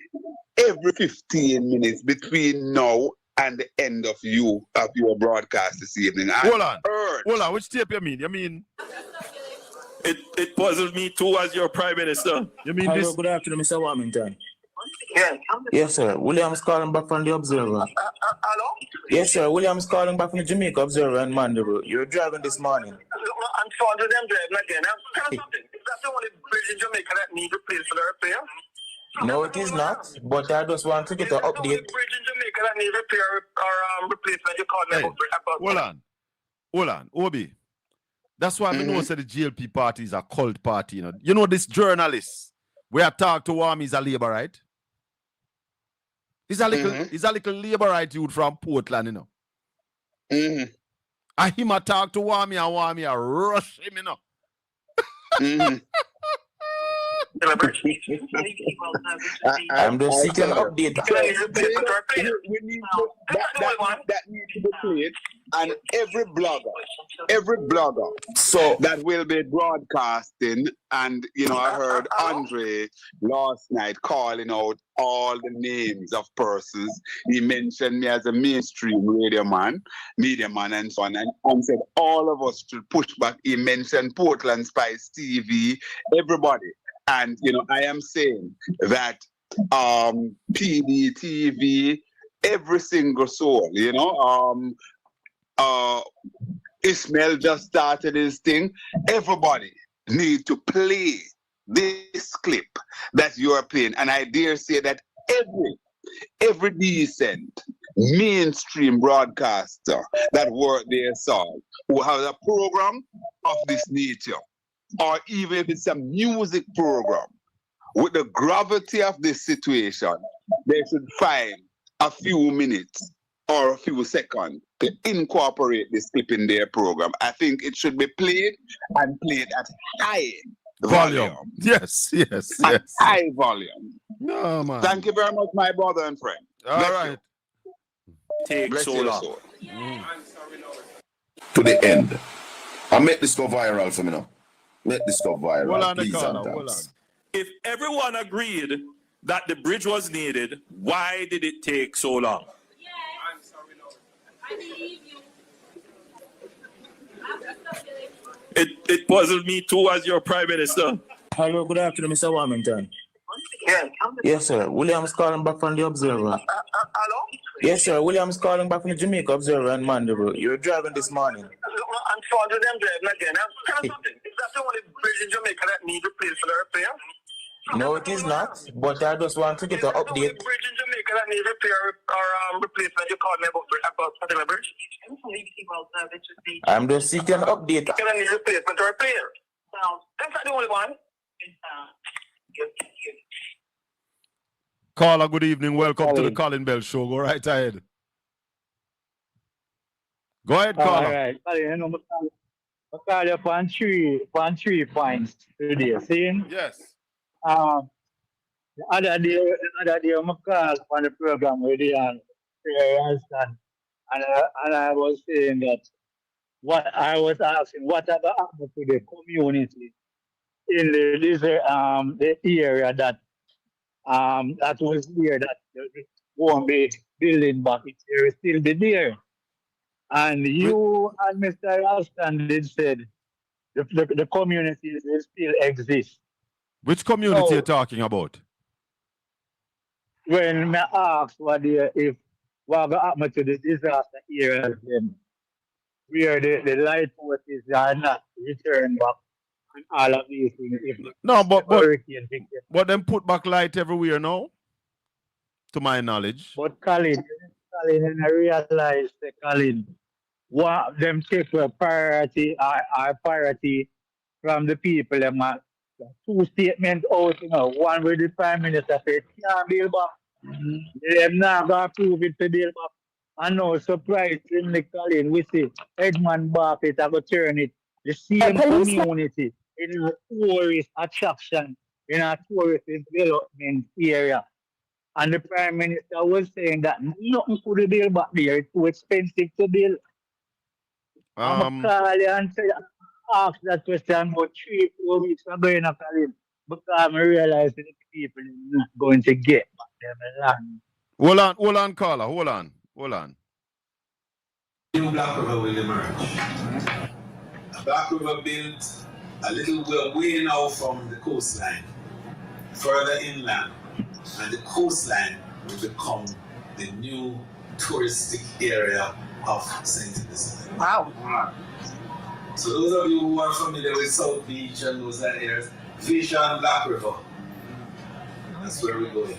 every 15 minutes between now and the end of your broadcast this evening. Hold on. Which tape you mean? You mean? It puzzles me too as your Prime Minister. You mean Hello, this? good afternoon, Mr. Warmington. Yes. Yes, sir. William's calling back from the Observer. Hello? Yes, sir. William's calling back from the Jamaica Observer and Mandeville. You're driving this morning. I'm sorry to them driving again. I'm telling something. Is that the only bridge in Jamaica that needs replaced for the repair? No, it is not. But I just want to get an The only update. bridge in Jamaica that needs repair or replacement. You called me about. Hold on. Obi. That's why I know that the GLP party is a cult party. You know this journalist where I talk to Warmy is a labor, right? He's a little labor right youth from Portland, you know. And him a talk to Warmy and Warmy a rush him, you know. I'm just seeking an update. We need that needs to be played. and every blogger So that will be broadcasting. And, you know, I heard Andre last night calling out all the names of persons. He mentioned me as a mainstream media man, and so on, and said all of us should push back. He mentioned Portland Spice TV, everybody. And, you know, I am saying that PDTV, every single soul, you know, Ismail just started his thing. Everybody need to play this clip that you are playing. And I dare say that every decent mainstream broadcaster that work their song who has a program of this nature, or even if it's a music program, with the gravity of this situation, they should find a few minutes or a few seconds to incorporate this clip in their program. I think it should be played and played at high volume. Yes. At high volume. No, man. Thank you very much, my brother and friend. All right. Take Bless so your long. soul. To the end. I make this go viral for me now. Make this go viral. Hold on, please Nicola, and hold thanks. If everyone agreed that the bridge was needed, why did it take so long? Yes. I'm sorry, Lord. I believe you. It puzzled me too as your prime minister. hello, good afternoon, Mr. Warmington. Yes. Yes, sir. William's calling back from the Observer. Hello? Yes, sir. William's calling back from the Jamaica Observer and Mandeville. You're driving this morning. I'm sorry to them driving again. Tell me something. Is that the only bridge in Jamaica that needs replaced for the repair? No, it is not. But I just want to get an Is that the only update. bridge in Jamaica that needs repair or replacement? You called me about particular bridge? I'm just seeking an update. Can I need replacement or repair? That's not the only one. Caller, good evening. Welcome to the Colin Bell Show. Go right ahead. Go ahead, caller. All right. You know, I call you on three points today. See? Yes. The other day, I called on the program with the and I was saying that what I was asking, what ever happened to the community in the area that was there that won't be building back. It's still be there. And you and Mr. Alston did said the communities will still exist. Which community So, are you talking about? when I asked what happened to the disaster areas then, where the light forces are not returned back and all of these things. If No, but hurricane victims. them put back light everywhere now, to my knowledge. But Colin, and I realized that Colin, what them take a priority our priority from the people. Them two statements out, you know, one with the Prime Minister said, can't build back. Them not gonna prove it to build back. And no surprisingly, Colin, we see Edmund Bartlett have to turn it the same community in a tourist attraction, in a tourist development area. And the Prime Minister was saying that nothing could be built back there. It's too expensive to build. I'm call you and say, ask that question about 3-4 weeks ago, you know, Colin, because I realized that the people are not going to get back their land. Hold on, caller. Hold on. New Black River will emerge. Black River built a little way now from the coastline, further inland, and the coastline will become the new touristic area of St. Elizabeth. Wow. So those of you who are familiar with South Beach and those areas, Vision Black River, that's where we're going.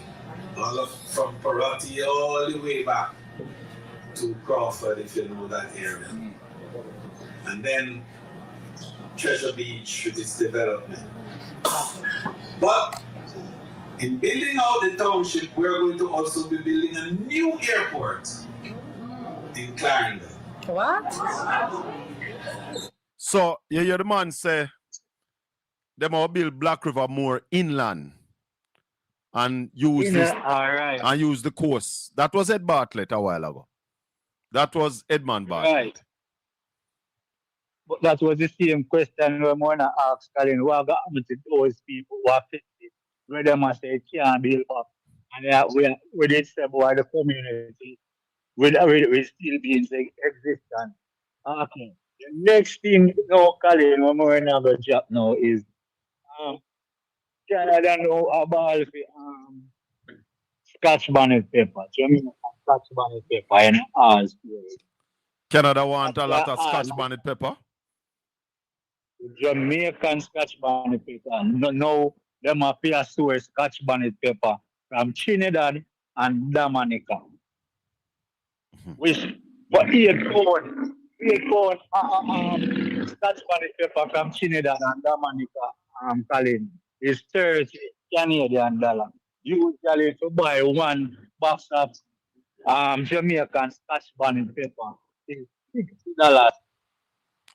From Parati all the way back to Crawford, if you know that area. And then Treasure Beach with its development. But in building out the township, we're going to also be building a new airport in Clarendon. What? So, you hear the man say, they will build Black River more inland and use All right. and use the coast. That was Ed Bartlett a while ago. That was Edmund Bad. Right. But that was the same question when we asked Colin, what happened to those people who are 50? Where them must say it can't build up. And we did say boy the community will still be in existence. Okay. The next thing now, Colin, when we're in a job now is Canada know about Scotch bonnet pepper. Jamaica Scotch bonnet pepper in ours. Canada want a lot of Scotch bonnet pepper. Jamaican Scotch bonnet pepper. No, them appear to Scotch bonnet pepper from Trinidad and Dominica. Which for 8 pound Scotch bonnet pepper from Trinidad and Dominica, Colin, is 30 Canadian dollar. Usually to buy one box of Jamaican Scotch bonnet pepper is $60.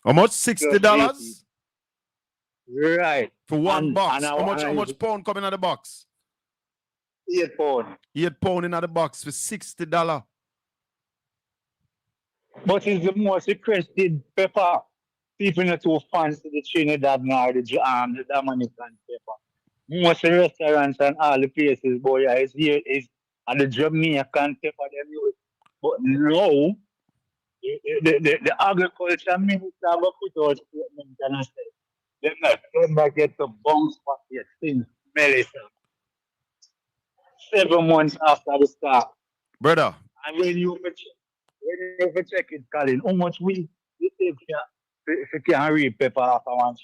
How much? $60? Right. For one box. How much pound coming out of the box? 8 pound. 8 pound in the box for $60. But it's the most requested pepper. People not too fancy the Trinidad nor the Dominican pepper. Most restaurants and all the places, boy, is here is at the Jamaican pepper them use. But now, the agriculture minister will put out statement and say, them not get to bounce back yet since Melissa. 7 months after the start. Brother. And when you check it, Colin, how much we take if you can read pepper after once?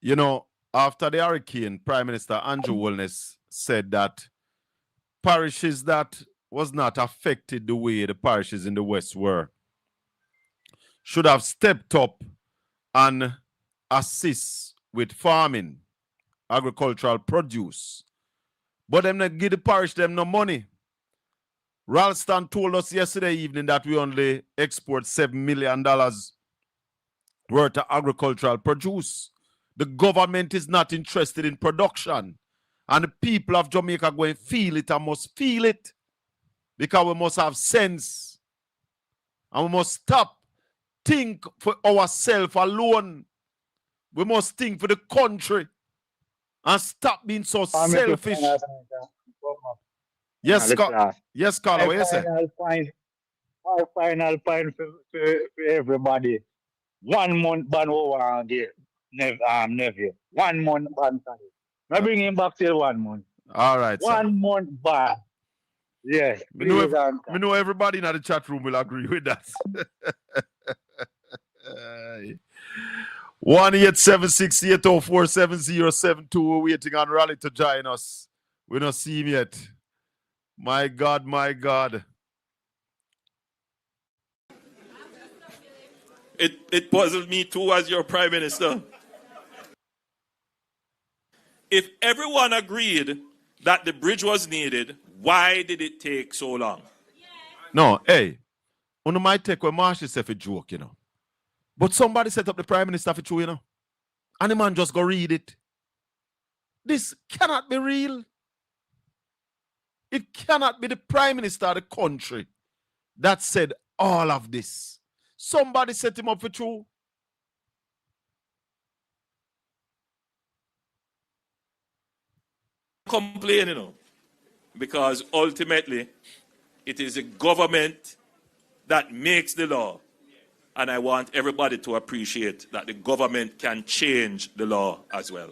You know, after the hurricane, Prime Minister Andrew Wilness said that parishes that was not affected the way the parishes in the West were should have stepped up and assist with farming, agricultural produce. But them not give the parish them no money. Ralston told us yesterday evening that we only export $7 million worth of agricultural produce. The government is not interested in production. And the people of Jamaica going to feel it and must feel it. Because we must have sense. And we must stop think for ourselves alone. We must think for the country. And stop being so selfish. Yes, yes, Carla, what you say? My final point for everybody. 1 month ban over there. Nephew. 1 month ban. I bring him back till 1 month. All right. 1 month ban. Yes. We know everybody in the chat room will agree with that. 1-876-804-7072. We're waiting on Raleigh to join us. We don't see him yet. My God, my God. It puzzled me too as your Prime Minister. If everyone agreed that the bridge was needed, why did it take so long? No, hey, one might take when Marsh is a joke, you know. But somebody set up the Prime Minister for true, you know. And the man just go read it. This cannot be real. It cannot be the Prime Minister of the country that said all of this. Somebody set him up for true. Complaining, you know, because ultimately it is the government that makes the law. And I want everybody to appreciate that the government can change the law as well.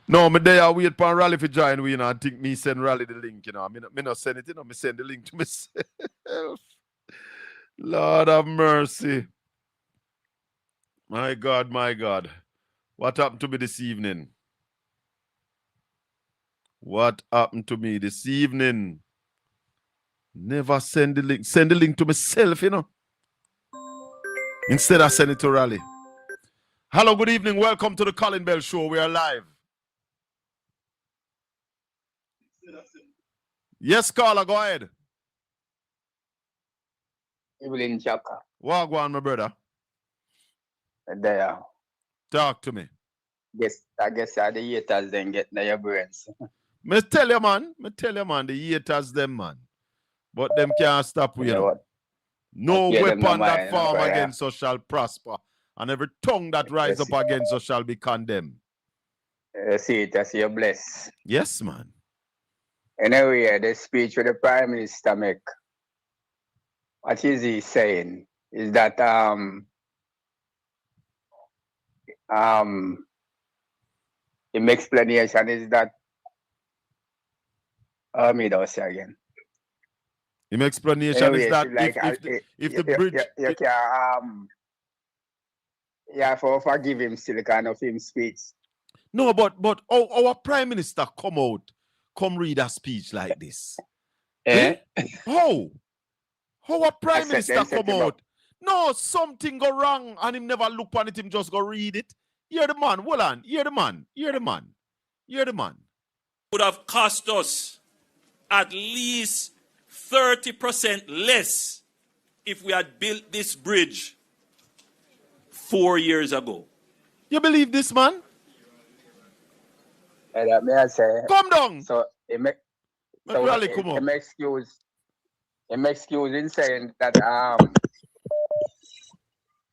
No, me there I wait for Raleigh for join we, you know, and think me send Raleigh the link, you know. Me not send it, you know, me send the link to myself. Lord have mercy. My God, my God. What happened to me this evening? What happened to me this evening? Never send the link. Send the link to myself, you know. Instead I send it to Raleigh. Hello, good evening. Welcome to the Colin Bell Show. We are live. Yes, Carla, go ahead. Evelyn Chaka. What go on, my brother? There. Talk to me. I guess the haters then get in your brains. Me tell you, man. The haters them, man. But them can't stop we, you know. No weapon that form against us shall prosper, and every tongue that rise up against us shall be condemned. See it as you're blessed. Yes, man. Anyway, the speech with the Prime Minister make, what is he saying? Is that the explanation is that me don't say again. The explanation anyway, is that like, if the bridge you can forgive him still kind of him speech. No, but our Prime Minister come read a speech like this. How our Prime Minister come out? No, something go wrong and him never look on it, him just go read it. Hear the man, hold on, hear the man. Would have cost us at least 30% less if we had built this bridge 4 years ago. You believe this, man? And may I say, come down. So it makes excuse in saying that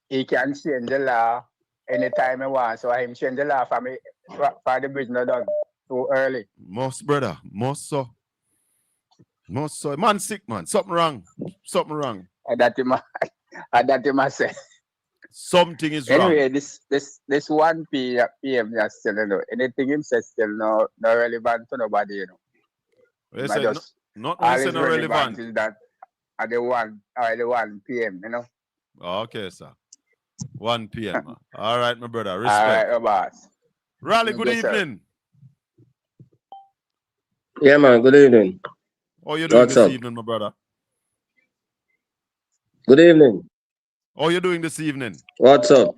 he can change the law anytime he wants. So I'm change the law for the bridge not done too early. Most brother, most so. Man sick, man. Something wrong. And that you must say. Something is wrong. Anyway, this 1 p.m. just still, you know, anything him says still no relevant to nobody, you know. Say, not no relevant is that at the 1 p.m., you know. Okay, sir. 1 p.m. All right, my brother. Respect. All right, boss. Raleigh, good evening. Yeah, man. Good evening. How you doing this evening, my brother? Good evening. How you doing this evening? What's up?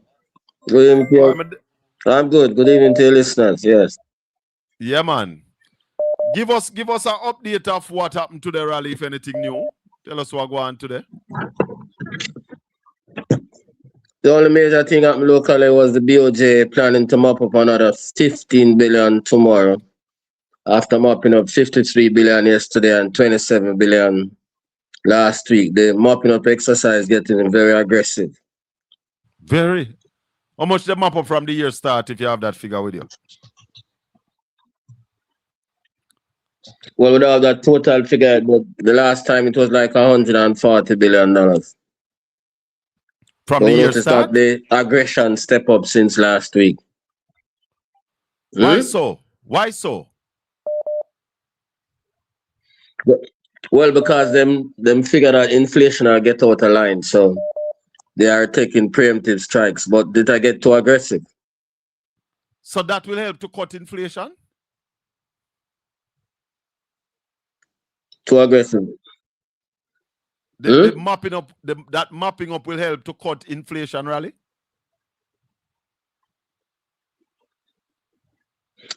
Good evening. I'm good. Good evening to your listeners. Yes. Yeah, man. Give us an update of what happened to the rally, if anything new. Tell us what go on today. The only major thing happened locally was the BOJ planning to mop up another 15 billion tomorrow. After mopping up 53 billion yesterday and 27 billion last week, the mopping up exercise getting very aggressive. Very. How much they mop up from the year start if you have that figure with you? Well, we don't have that total figure, but the last time it was like $140 billion. From the year start? The aggression step up since last week. Why so? Why so? Well, because them figure that inflation will get out of line, so they are taking preemptive strikes. But did I get too aggressive? So that will help to cut inflation? Too aggressive. The mopping up, that mopping up will help to cut inflation, Raleigh?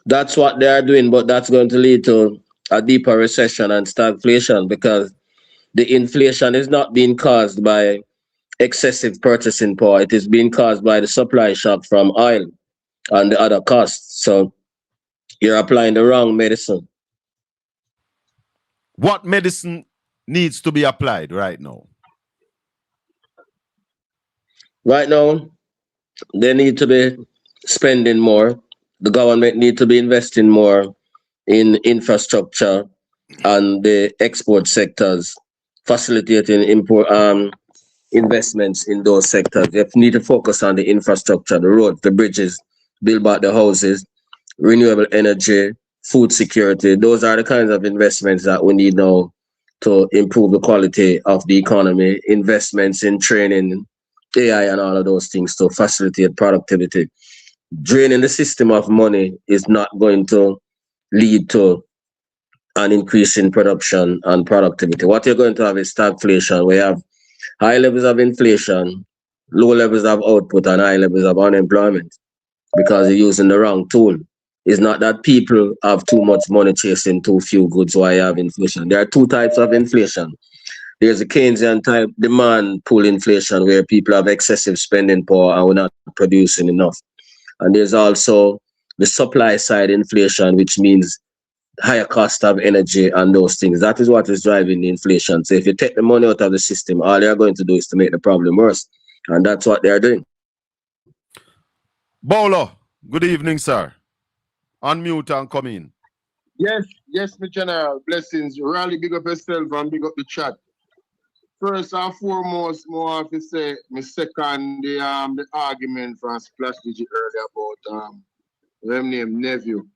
That's what they are doing, but that's going to lead to a deeper recession and stagflation because the inflation is not being caused by excessive purchasing power. It is being caused by the supply shock from oil and the other costs. So you're applying the wrong medicine. What medicine needs to be applied right now? Right now, they need to be spending more. The government need to be investing more in infrastructure and the export sectors, facilitating investments in those sectors. They need to focus on the infrastructure, the roads, the bridges, build back the houses, renewable energy, food security. Those are the kinds of investments that we need now to improve the quality of the economy, investments in training, AI and all of those things to facilitate productivity. Draining the system of money is not going to lead to an increase in production and productivity. What you're going to have is stagflation, where you have high levels of inflation, low levels of output, and high levels of unemployment because you're using the wrong tool. It's not that people have too much money chasing too few goods while you have inflation. There are two types of inflation. There's a Keynesian type demand pull inflation where people have excessive spending power and we're not producing enough. And there's also the supply side inflation, which means higher cost of energy and those things. That is what is driving the inflation. So if you take the money out of the system, all they're going to do is to make the problem worse. And that's what they're doing. Bowler, good evening, sir. Unmute and come in. Yes, my general. Blessings. Rally, big up yourself and big up the chat. First and foremost, more have to say, my second the argument from Splash Digi earlier about them name nephew.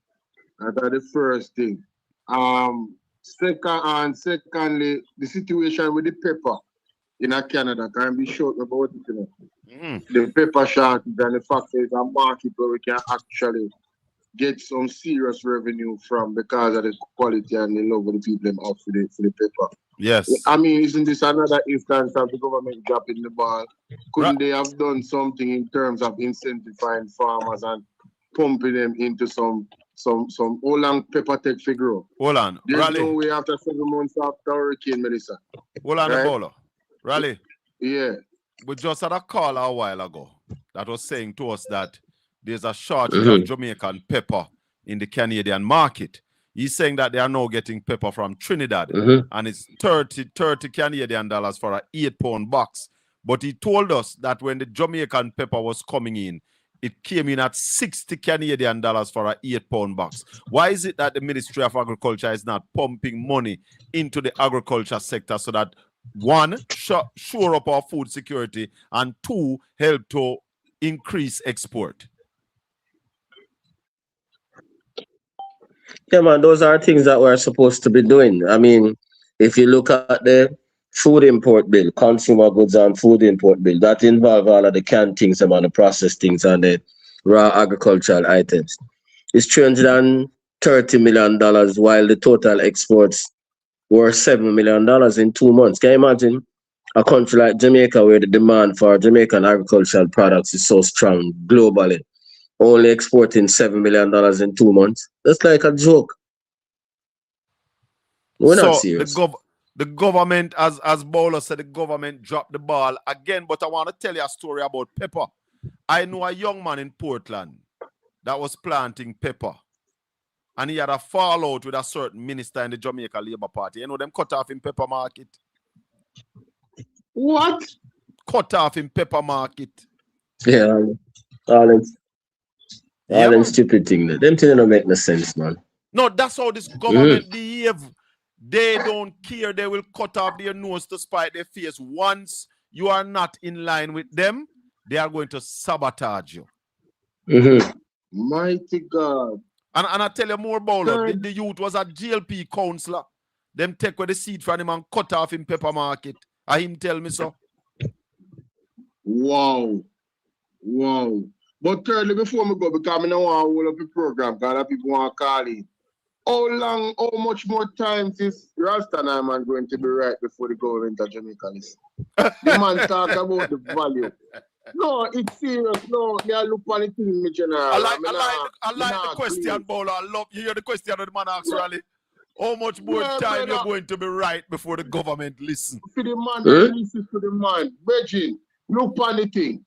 That's the first thing. Secondly, the situation with the pepper in Canada can be short about it. You know. The pepper shortage and the fact that it's a market where we can actually get some serious revenue from because of the quality and the love of the people them out for the pepper. Yes. I mean, isn't this another instance of the government dropping the ball? Couldn't they have done something in terms of incentivizing farmers and pumping them into some how long pepper take for grow? Hold on. There's Rally. no way after 7 months after Hurricane Melissa. Hold on, Right? the bowler. Rally. Yeah. We just had a call a while ago that was saying to us that there's a shortage of Jamaican pepper in the Canadian market. He's saying that they are now getting pepper from Trinidad and it's 30 Canadian dollars for an 8-pound box. But he told us that when the Jamaican pepper was coming in, it came in at 60 Canadian dollars for an 8-pound box. Why is it that the Ministry of Agriculture is not pumping money into the agriculture sector so that, one, shore up our food security, and two, help to increase export? Yeah, man, those are things that we're supposed to be doing. I mean, if you look at the food import bill, consumer goods and food import bill, that involve all of the canned things and the processed things and the raw agricultural items. It's $330 million while the total exports were $7 million in 2 months. Can you imagine a country like Jamaica where the demand for Jamaican agricultural products is so strong globally, only exporting $7 million in 2 months? That's like a joke. We're not serious. The government, as Bowler said, the government dropped the ball again. But I want to tell you a story about pepper. I know a young man in Portland that was planting pepper. And he had a fallout with a certain minister in the Jamaica Labour Party. You know, them cut off in pepper market. What? Cut off in pepper market. Yeah, all them stupid things. Them things don't make no sense, man. No, that's how this government behave. They don't care. They will cut off their nose to spite their face. Once you are not in line with them, they are going to sabotage you. Mighty God. And I tell you more about it. The youth was a GLP counselor. Them take away the seed from him and cut off in pepper market. I him tell me so. Wow. But thirdly, before we go, because I don't want to hold up the program, because people want to call in. How much more time is Rasta man going to be right before the government of Jamaica listen? The man talk about the value. No, it's serious. No, me look on the thing, my general. I like the question, Bowler. I love you hear the question of the man asks, Rally. How much more time you're going to be right before the government listen? For the man, listen to the man. Virgin, look on the thing.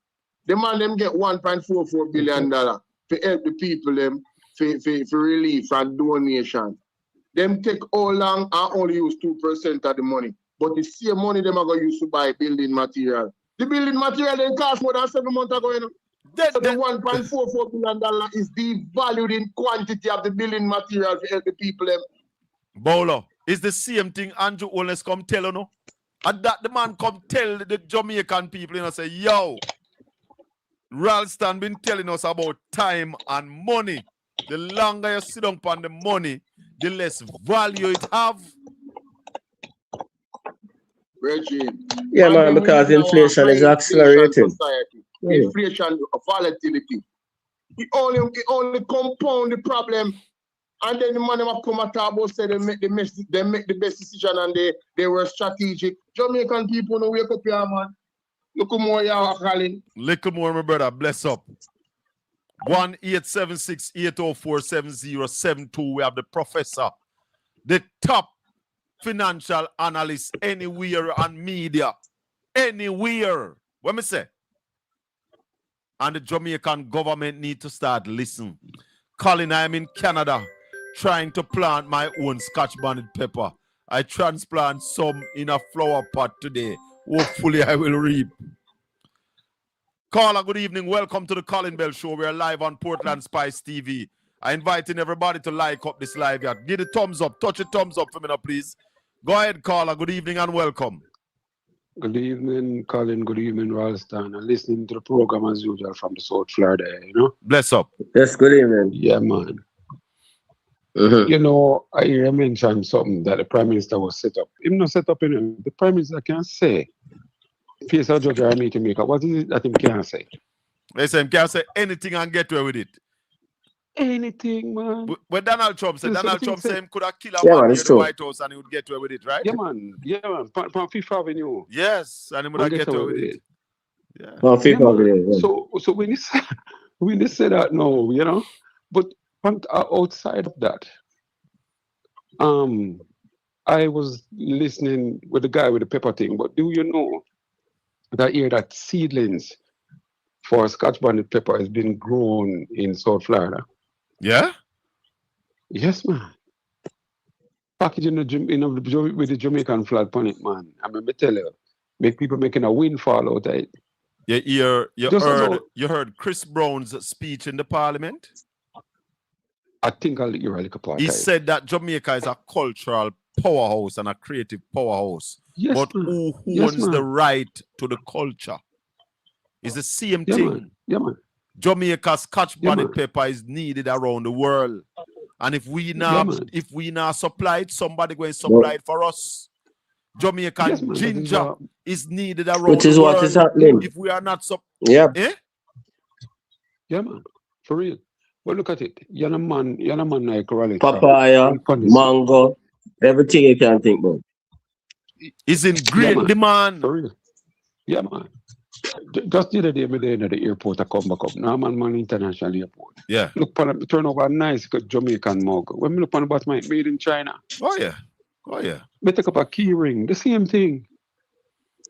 The man them get $1.44 billion to help the people them for relief and donation. Them take all long and only use 2% of the money. But the same money them are going to use to buy building material. The building material then cost more than 7 months ago. You know? So the $1.44 billion is devalued in quantity of the building material to help the people them. Bowler, it's the same thing Andrew Holness come tell you, no? And that the man come tell the Jamaican people, you know, say, yo, Ralston been telling us about time and money. The longer you sit down on the money, the less value it have. Reggie. Yeah, man, because inflation is accelerating. Inflation volatility. It only compound the problem. And then the man have come at about say they make the best decision and they were strategic. Jamaican people no wake up here, man. Look more y'all calling. Little more, my brother. Bless up. 1-876-804-7072. We have the professor, the top financial analyst anywhere on media. Anywhere. What me say? And the Jamaican government need to start listening. Colin, I'm in Canada trying to plant my own Scotch bonnet pepper. I transplant some in a flower pot today. Hopefully I will reap. Caller, good evening. Welcome to the Colin Bell Show. We are live on Portland Spice TV. I inviting everybody to like up this live here. Give the thumbs up. Touch the thumbs up for me now, please. Go ahead, caller. Good evening and welcome. Good evening, Colin. Good evening, Ralston. I'm listening to the program as usual from the South Florida, you know? Bless up. Yes, good evening. Yeah, man. Mm-hmm. You know, I hear you mention something that the Prime Minister was set up. Him not set up, you know. The Prime Minister can say, face a judge or a meeting maker. What is it that him can't say? Listen, him can't say anything and get away with it. Anything, man. When Donald Trump said, Donald Trump said him could have killed a Yeah, man man, near it's the true. White House and he would get away with it, right? Yeah, man. Yeah, man. From Fifth Avenue. Yes, and he would have get away with it. Yeah. Oh, Yeah, man. yeah. So when they say that, no, you know, but outside of that, I was listening with the guy with the pepper thing, but do you know that here that seedlings for Scotch bonnet pepper has been grown in South Florida? Yeah? Yes, man. Packaging with the Jamaican flag on it, man. I mean, I tell you, make people making a windfall out of it. You heard Chris Brown's speech in the parliament? I think I'll hear a little part. He said that Jamaica is a cultural powerhouse and a creative powerhouse. Yes, but man. who Yes, owns man. the right to the culture? It's the same Yeah, thing. man. Yeah, man. Jamaica's Scotch Yeah, bonnet man. pepper is needed around the world. And if we now supply it, somebody going to supply it for us. Jamaican Yes, man. That is ginger what- is needed around Which is the what world. is happening. If we are not Yeah. Eh? Yeah, man. For real. But look at it. You're a man like Raleigh. Papaya, mango, everything you can think about. Is in great demand. For real. Yeah, man. Just the other day, I'm there at the airport. I come back up. Man International Airport. Yeah. Look, turn over a nice Jamaican mug. When we look on the bottom, made in China. Oh, yeah. Oh, yeah. We take up a key ring. The same thing.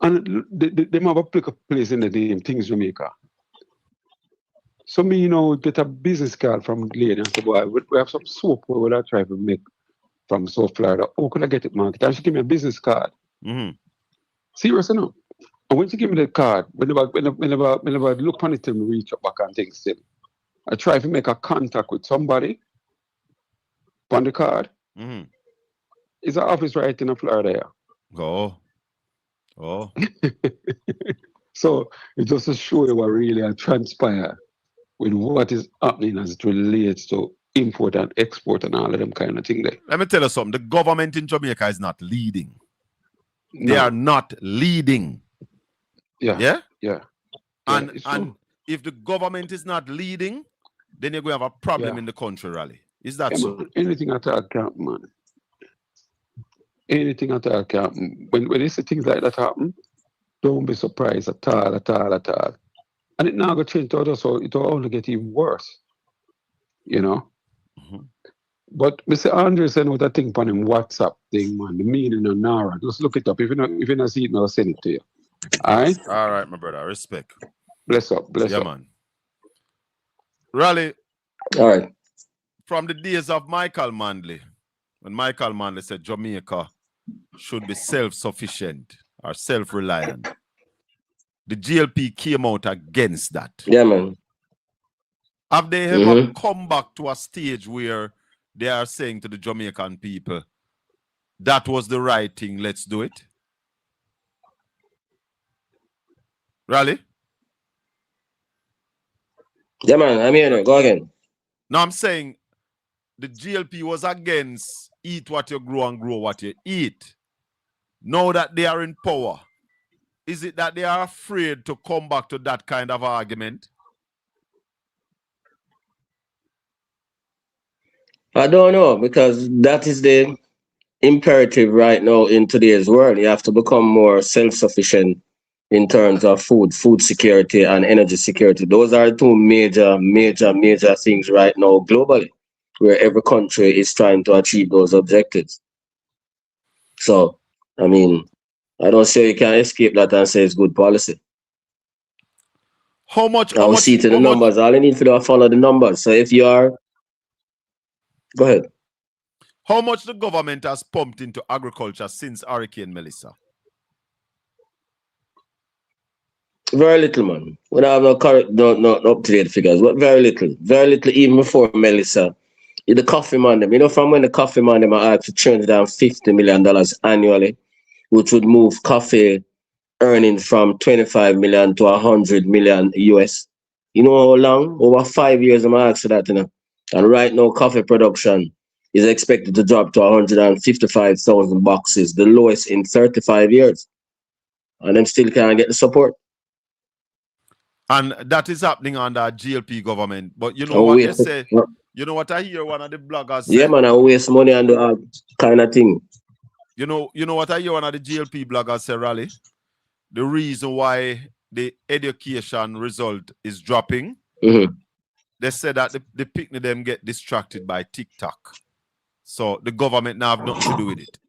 And they have a place in the name, Things Jamaica. So me, you know, get a business card from the lady and say, boy, we have some soap we will try to make from South Florida. Oh, could I get it, market? And she give me a business card. Mm-hmm. Serious enough. And when she give me the card, whenever look on it till me reach up back and things still, I try to make a contact with somebody on the card. Mm-hmm. It's an office right in Florida here. Oh. So it just to show you what really transpire with what is happening as it relates to import and export and all of them kind of thing there. Let me tell you something. The government in Jamaica is not leading. No. They are not leading. Yeah. Yeah? Yeah. And it's true. if the government is not leading, then you're going to have a problem Yeah. in the country, Rally. Is that Yeah, so? man. Anything at all can happen, man. Anything at all can happen. When you see things like that happen, don't be surprised at all. And it now going to change to others, so it will only get even worse. You know? Mm-hmm. But Mr. Andrew sent out a thing on him WhatsApp thing, man. The meaning of Nara. Just look it up. If you not see it, I'll send it to you. All right? All right, my brother. Respect. Bless up. Bless Yeah, up. man. Rally. All right. From the days of Michael Manley, when Michael Manley said Jamaica should be self-sufficient or self-reliant, the GLP came out against that. Yeah, man. Have they ever come back to a stage where they are saying to the Jamaican people, that was the right thing, let's do it? Rally? Yeah, man. I'm here now. Go again. No, I'm saying the GLP was against eat what you grow and grow what you eat. Now that they are in power, is it that they are afraid to come back to that kind of argument? I don't know, because that is the imperative right now in today's world. You have to become more self-sufficient in terms of food security and energy security. Those are two major things right now globally, where every country is trying to achieve those objectives. So, I mean, I don't say you can escape that and say it's good policy. How much? I will see to the numbers. All I need to do is follow the numbers. So if you are, go ahead. How much the government has pumped into agriculture since Hurricane Melissa? Very little, man. We don't have no correct, no up-to-date figures, but very little. Very little even before Melissa. The coffee man them. You know, from when the coffee man them are asked for $350 million annually, which would move coffee earnings from 25 million to 100 million US. You know how long? Over 5 years I'm asked for that, you know. And right now, coffee production is expected to drop to 155,000 boxes, the lowest in 35 years. And them still can't get the support. And that is happening under GLP government. But you know what they say? You know what I hear one of the bloggers say? Yeah, man, I waste money on the kind of thing. You know what I hear one of the GLP bloggers say, Raleigh? The reason why the education result is dropping, they say that the picnic them get distracted by TikTok. So the government now have nothing to do with it.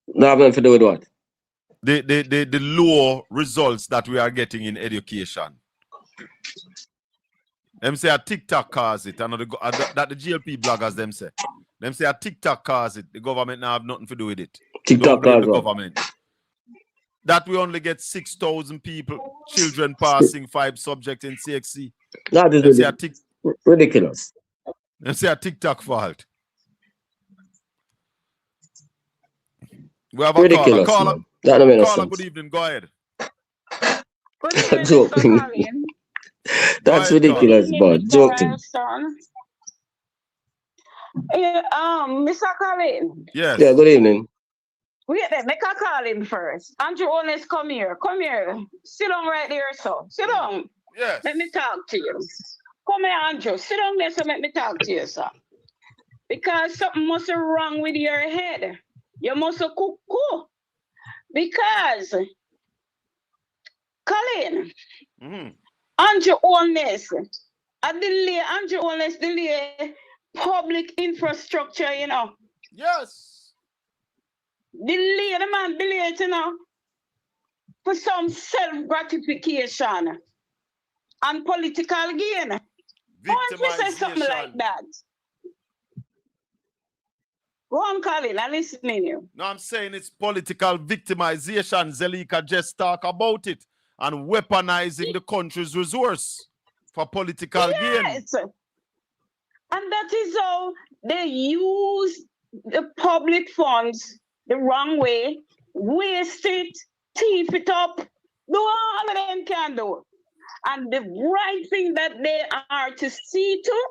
Now have nothing to do with what? The low results that we are getting in education. Them say a TikTok cause it, and that the GLP bloggers them say. Them say a TikTok cause it. The government now have nothing to do with it. TikTok blame cause the what? government. That we only get 6,000 children passing 5 subjects in CXC. That is ridiculous. Them say a TikTok fault. We have a ridiculous, caller. Man. That don't make no caller, sense. good evening. Go ahead. Joking. That's ridiculous, bud. Joking. Mr. Colin. Yes. Yeah, good evening. Wait there, make a call him first. Andrew Honest, come here. Come here. Sit down right there, sir. Sit down. Yes. Let me talk to you. Come here, Andrew. Sit down there, so let me talk to you, sir. Because something must be wrong with your head. You must have cuckoo. Because, Colin, Andrew Honest, Andrew Honest delay public infrastructure, you know. Yes. Delay, the man delay it, you know, for some self-gratification and political gain. Why don't you say something like that? Go on, Colin, I'm listening to you. No, I'm saying it's political victimization. Zelika just talk about it and weaponizing the country's resource for political gain. And that is how they use the public funds the wrong way, waste it, thief it up, do all of them can do. And the right thing that they are to see to,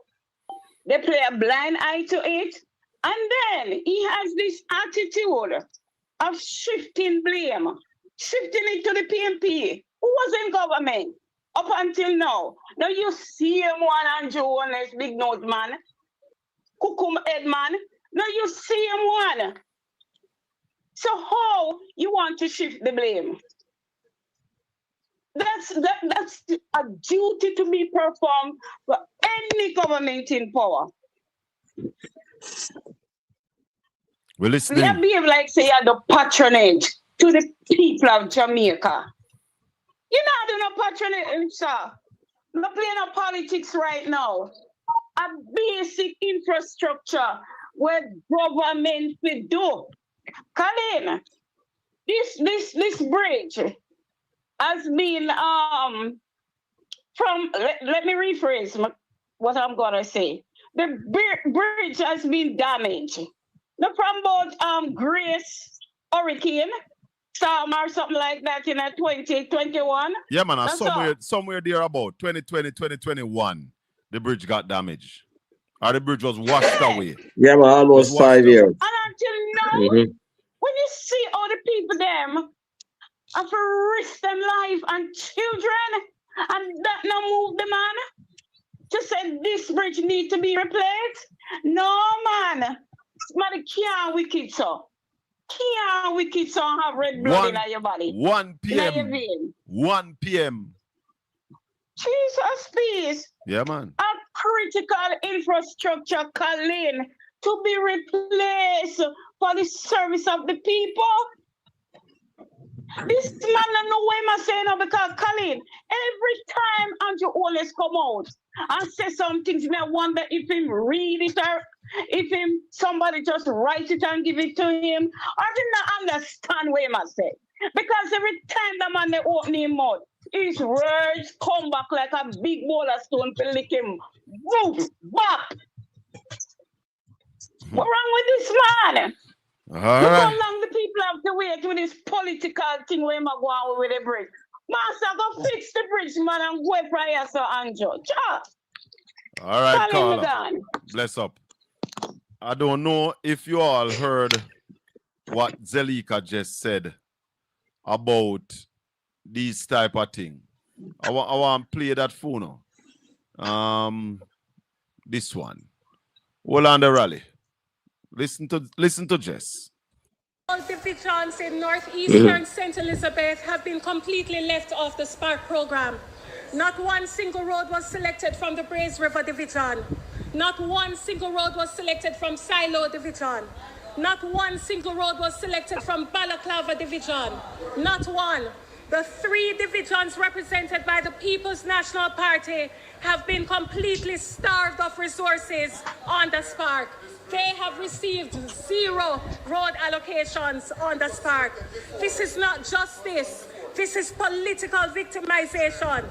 they play a blind eye to it. And then he has this attitude of shifting blame, shifting it to the PMP, who was in government up until now. Now you see him one Andrew Honest, big nose man, cuckoo head man. Now you see him one. So how you want to shift the blame? That's a duty to be performed for any government in power. We're listening. We behave like say you are the patronage to the people of Jamaica. You're not doing no patronage, sir. Not playing no politics right now. A basic infrastructure where government will do. Colin, this bridge has been from let me rephrase what I'm gonna say. The bridge has been damaged. No problem about Grace Hurricane storm or something like that in 2021. Yeah, man, somewhere there about 2020, 2021, the bridge got damaged. Or the bridge was washed away. Yeah, man, almost 5 years. And until now, when you see all the people them have to risk them life and children, and that no move the man to say this bridge need to be replaced. No man, somebody can't wicked so. Can't wicked so and have red blood in your body. 1 p.m. In your vein. 1 p.m. Jesus, please. Yeah, man. A critical infrastructure, Colin, to be replaced for the service of the people. This man don't know what I'm saying now because Colin, every time Andrew always come out and say some things, I wonder if him read it or if him somebody just write it and give it to him. I did not understand what I'm saying. Because every time the man they open him mouth, his words come back like a big ball of stone to lick him. Woof, bop. What wrong with this man? All Look how right. long the people have to wait with this political thing where I'm going with the bridge. Master, go fix the bridge, man, and go prior to Andrew. Cha. All right, Call him caller. again. Bless up. I don't know if you all heard what Zelika just said about these type of thing. I want to play that phone now. This one. Hold on the rally. Listen to Jess. All divisions in northeastern St. Elizabeth have been completely left off the Spark program. Not one single road was selected from the Braze River division. Not one single road was selected from Silo division. Not one single road was selected from Balaclava division. Not one. The 3 divisions represented by the People's National Party have been completely starved of resources on the Spark. They have received 0 road allocations on the Spark. This is not justice. This is political victimization.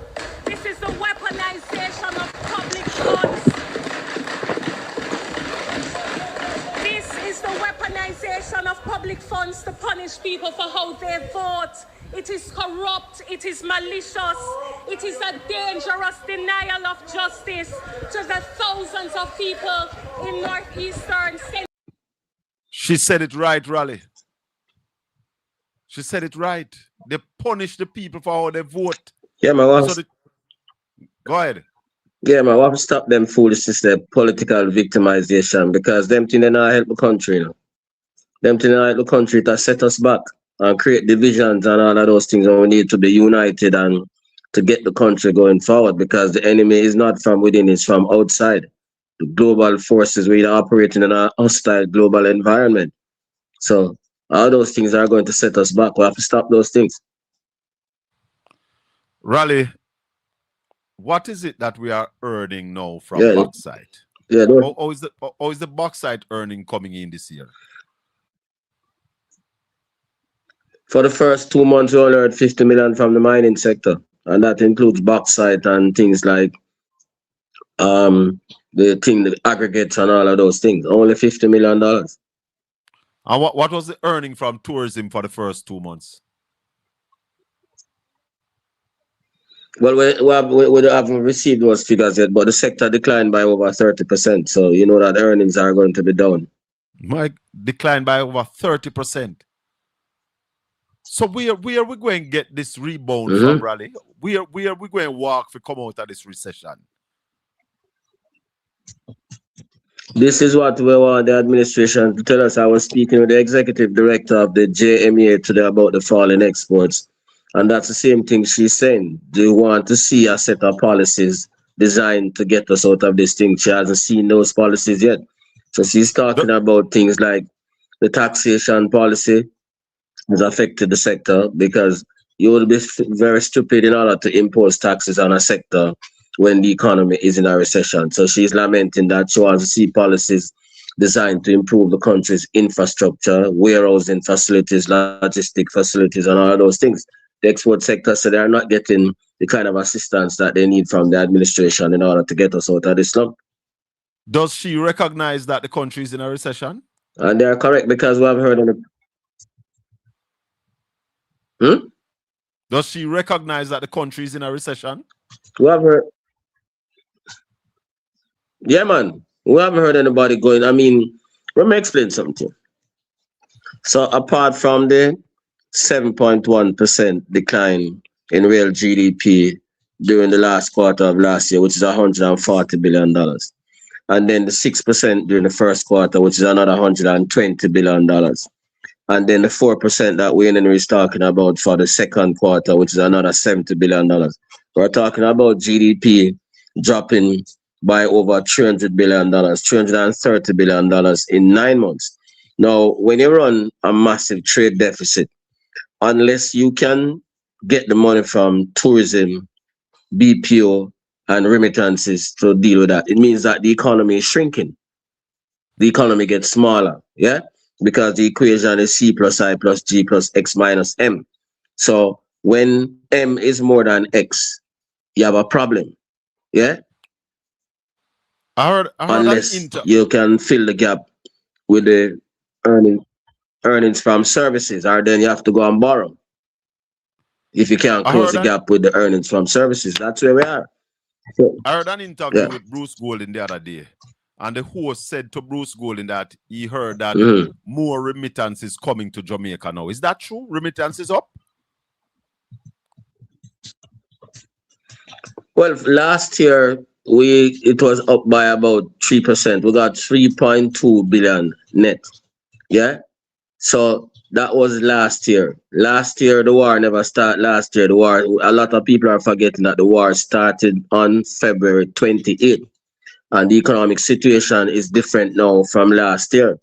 This is the weaponization of public funds. This is the weaponization of public funds to punish people for how they vote. It is corrupt, it is malicious, it is a dangerous denial of justice to the thousands of people in northeastern. She said it right, Raleigh. She said it right. They punish the people for how they vote. Yeah, man. Go ahead. Yeah, man. We have to stop them foolishness, the political victimization, because them things they not help the country, you know. Them things not help the country to set us back and create divisions and all of those things. And we need to be united and to get the country going forward, because the enemy is not from within, it's from outside. The global forces, we are operating in a hostile global environment. So all those things are going to set us back. We have to stop those things. Raleigh, what is it that we are earning now from bauxite? Yeah. How is the bauxite earning coming in this year? For the first 2 months, we only earned 50 million from the mining sector, and that includes bauxite and things like the aggregates and all of those things. Only $50 million. And what was the earning from tourism for the first 2 months? Well, we haven't received those figures yet, but the sector declined by over 30%. So you know that earnings are going to be down. Mike, declined by over 30%. So where are we going to get this rebound from, Raleigh? Where are we going to walk to come out of this recession? This is what we want the administration to tell us. I was speaking with the executive director of the JMA today about the falling exports. And that's the same thing she's saying. Do you want to see a set of policies designed to get us out of this thing? She hasn't seen those policies yet. So she's talking about things like the taxation policy has affected the sector, because you will be very stupid in order to impose taxes on a sector when the economy is in a recession. So she's lamenting that she wants to see policies designed to improve the country's infrastructure, warehousing facilities, logistic facilities, and all of those things. The export sector, so they are not getting the kind of assistance that they need from the administration in order to get us out of this slump. Does she recognize that the country is in a recession? And they are correct, because we have heard on the... Does she recognize that the country is in a recession? We have heard... Yeah, man. We haven't heard anybody going... I mean, let me explain something. So apart from the 7.1% decline in real GDP during the last quarter of last year, which is $140 billion. And then the 6% during the first quarter, which is another $120 billion. And then the 4% that Wayne Henry is talking about for the second quarter, which is another $70 billion. We're talking about GDP dropping by over $300 billion, $330 billion in 9 months. Now, when you run a massive trade deficit, unless you can get the money from tourism, BPO, and remittances to deal with that, it means that the economy is shrinking. The economy gets smaller, yeah? Because the equation is C plus I plus G plus X minus M. So when M is more than X, you have a problem, yeah? I heard Unless you can fill the gap with the earnings from services, or then you have to go and borrow. If you can't close the gap with the earnings from services, that's where we are. So, I heard an interview with Bruce Golding the other day, and the host said to Bruce Golding that he heard that more remittances coming to Jamaica now. Is that true? Remittances up? Well, last year it was up by about 3%. We got 3.2 billion net. Yeah. So that was last year. Last year the war never started. Last year a lot of people are forgetting that the war started on February 28th, and the economic situation is different now from last year.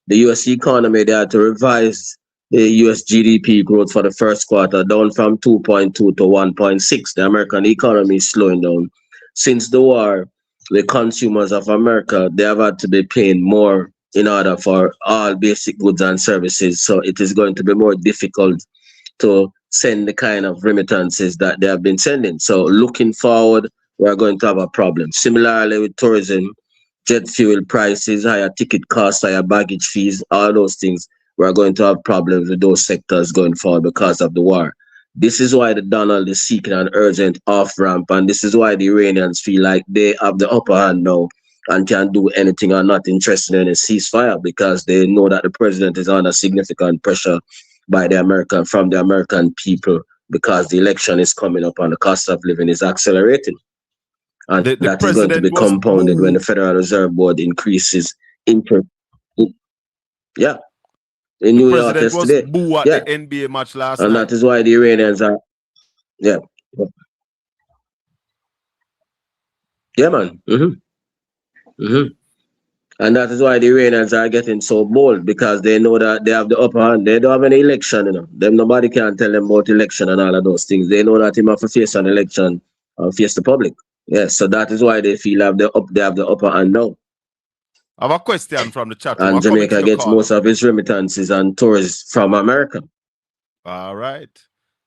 The US economy, they had to revise the US GDP growth for the first quarter down from 2.2 to 1.6. The American economy is slowing down. Since the war, the consumers of America, they have had to be paying more in order for all basic goods and services. So it is going to be more difficult to send the kind of remittances that they have been sending. So looking forward, we're going to have a problem. Similarly with tourism, jet fuel prices, higher ticket costs, higher baggage fees, all those things, we're going to have problems with those sectors going forward because of the war. This is why the Donald is seeking an urgent off-ramp, and this is why the Iranians feel like they have the upper hand now and can do anything, are not interested in a ceasefire, because they know that the president is under significant pressure by from the American people, because the election is coming up and the cost of living is accelerating. And that is going to be compounded when the Federal Reserve Board increases interest. Yeah. In New York yesterday. The NBA match last night. And that is why the Iranians are. Yeah. Yeah, man. And that is why the Iranians are getting so bold, because they know that they have the upper hand. They don't have any election, nobody can tell them about election and all of those things. They know that they have to face an election and face the public. Yes, so that is why they feel they have the upper hand now. I have a question from the chat. And Jamaica gets most of its remittances and tourists from America. All right.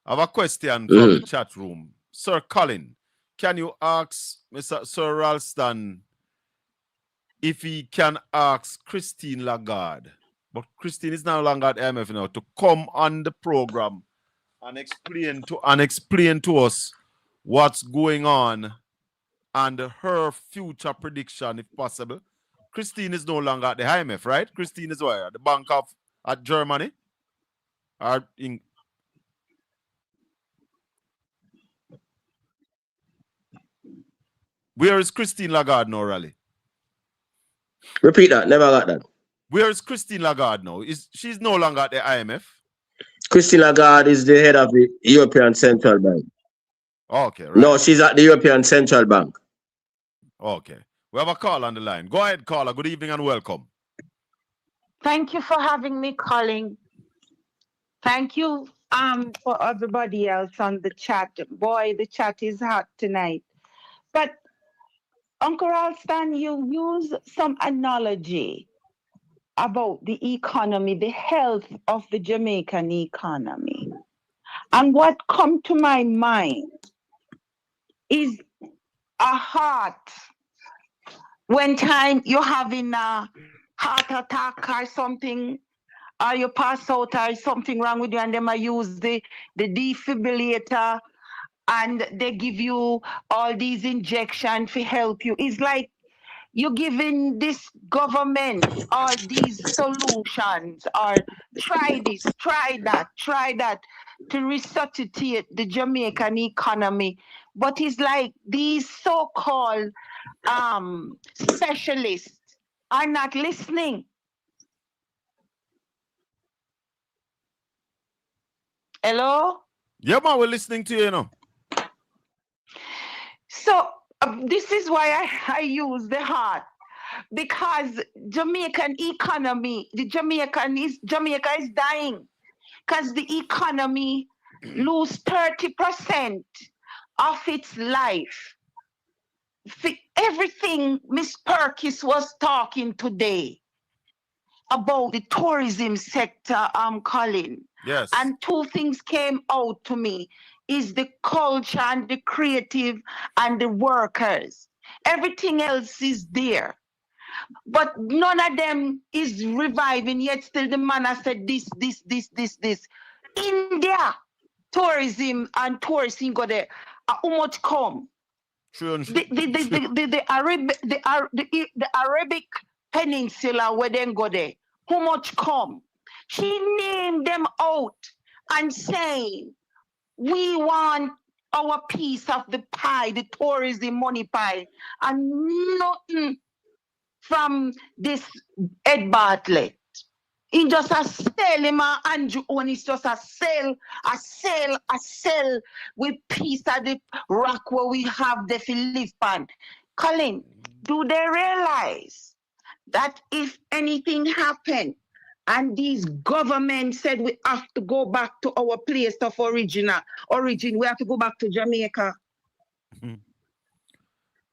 I have a question from the chat room. Sir Colin, can you ask Sir Ralston if he can ask Christine Lagarde, but Christine is no longer at IMF now, to come on the program and explain to us what's going on and her future prediction, if possible. Christine is no longer at the IMF, right? Christine is where? At the Bank at Germany? Or in... Where is Christine Lagarde now, Raleigh? Repeat that. Never got that. Where is Christine Lagarde now? She's no longer at the IMF? Christine Lagarde is the head of the European Central Bank. Okay, right. No, she's at the European Central Bank. Okay. We have a call on the line. Go ahead, caller. Good evening and welcome. Thank you for having me, calling. Thank you for everybody else on the chat. Boy, the chat is hot tonight. But Uncle Ralston, you use some analogy about the economy, the health of the Jamaican economy. And what come to my mind is a heart. When time you're having a heart attack or something, or you pass out or something wrong with you, and then I use the defibrillator, and they give you all these injections to help you. It's like you're giving this government all these solutions, or try this, try that to resuscitate the Jamaican economy. But it's like these so-called specialists are not listening. Hello? Yeah, man, we're listening to you, So this is why I use the heart, because Jamaican economy, Jamaica is dying. because the economy lose 30% of its life. Everything Miss Perkins was talking today about the tourism sector, Colin. Yes. And two things came out to me is the culture and the creative and the workers. Everything else is there. But none of them is reviving yet. Still the man has said this. India, tourism and tourism go there. How much come? The Arabic Peninsula where then go there. How much come? She named them out and saying, we want our piece of the pie, the tourism money pie, and nothing from this Ed Bartlett. He just a sell him Andrew on it's just a sell with piece of the rock where we have the live pan. Colin, do they realize that if anything happened and these governments said we have to go back to our place of origin, we have to go back to Jamaica?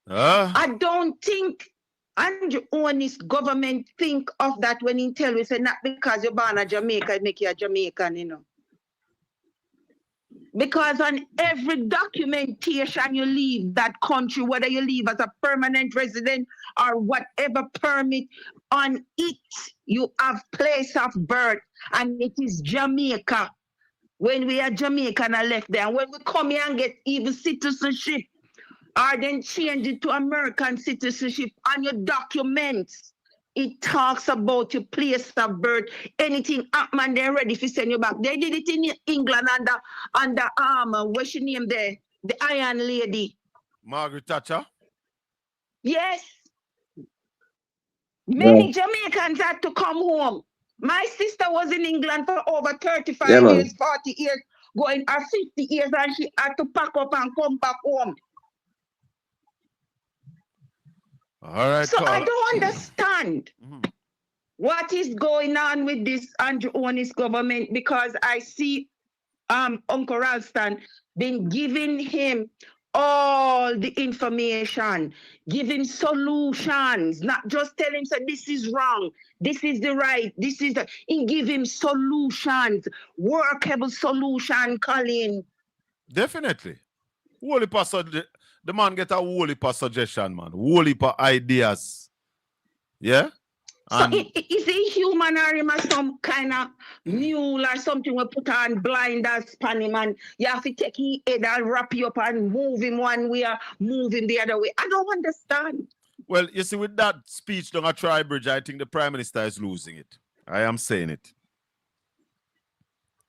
I don't think Andrew Owen's government think of that when he tell we say not because you're born a Jamaica, it make you a Jamaican, you know. Because on every documentation you leave that country, whether you leave as a permanent resident or whatever permit, on it you have place of birth and it is Jamaica. When we are Jamaican I left there, and when we come here and get even citizenship, or then change it to American citizenship on your documents, it talks about your place of birth. Anything happen, they're ready to send you back. They did it in England under what's your name there? The Iron Lady. Margaret Thatcher? Yes. Many Jamaicans had to come home. My sister was in England for over 35 years, 40 years, going 50 years, and she had to pack up and come back home. All right. So I don't understand what is going on with this Andrew Owen's government, because I see Uncle Ralston been giving him all the information, giving solutions, not just tell him say this is wrong, this is the right, this is the, he give him solutions, workable solution, Colin. Definitely. The man get a whole heap of suggestion, man. Whole heap of ideas. Yeah? And so is he human or him as some kind of mule or something we put on blinders span him and you have to take his head and wrap you up and move him one way or move him the other way? I don't understand. Well, you see, with that speech down at Tribridge, I think the Prime Minister is losing it. I am saying it.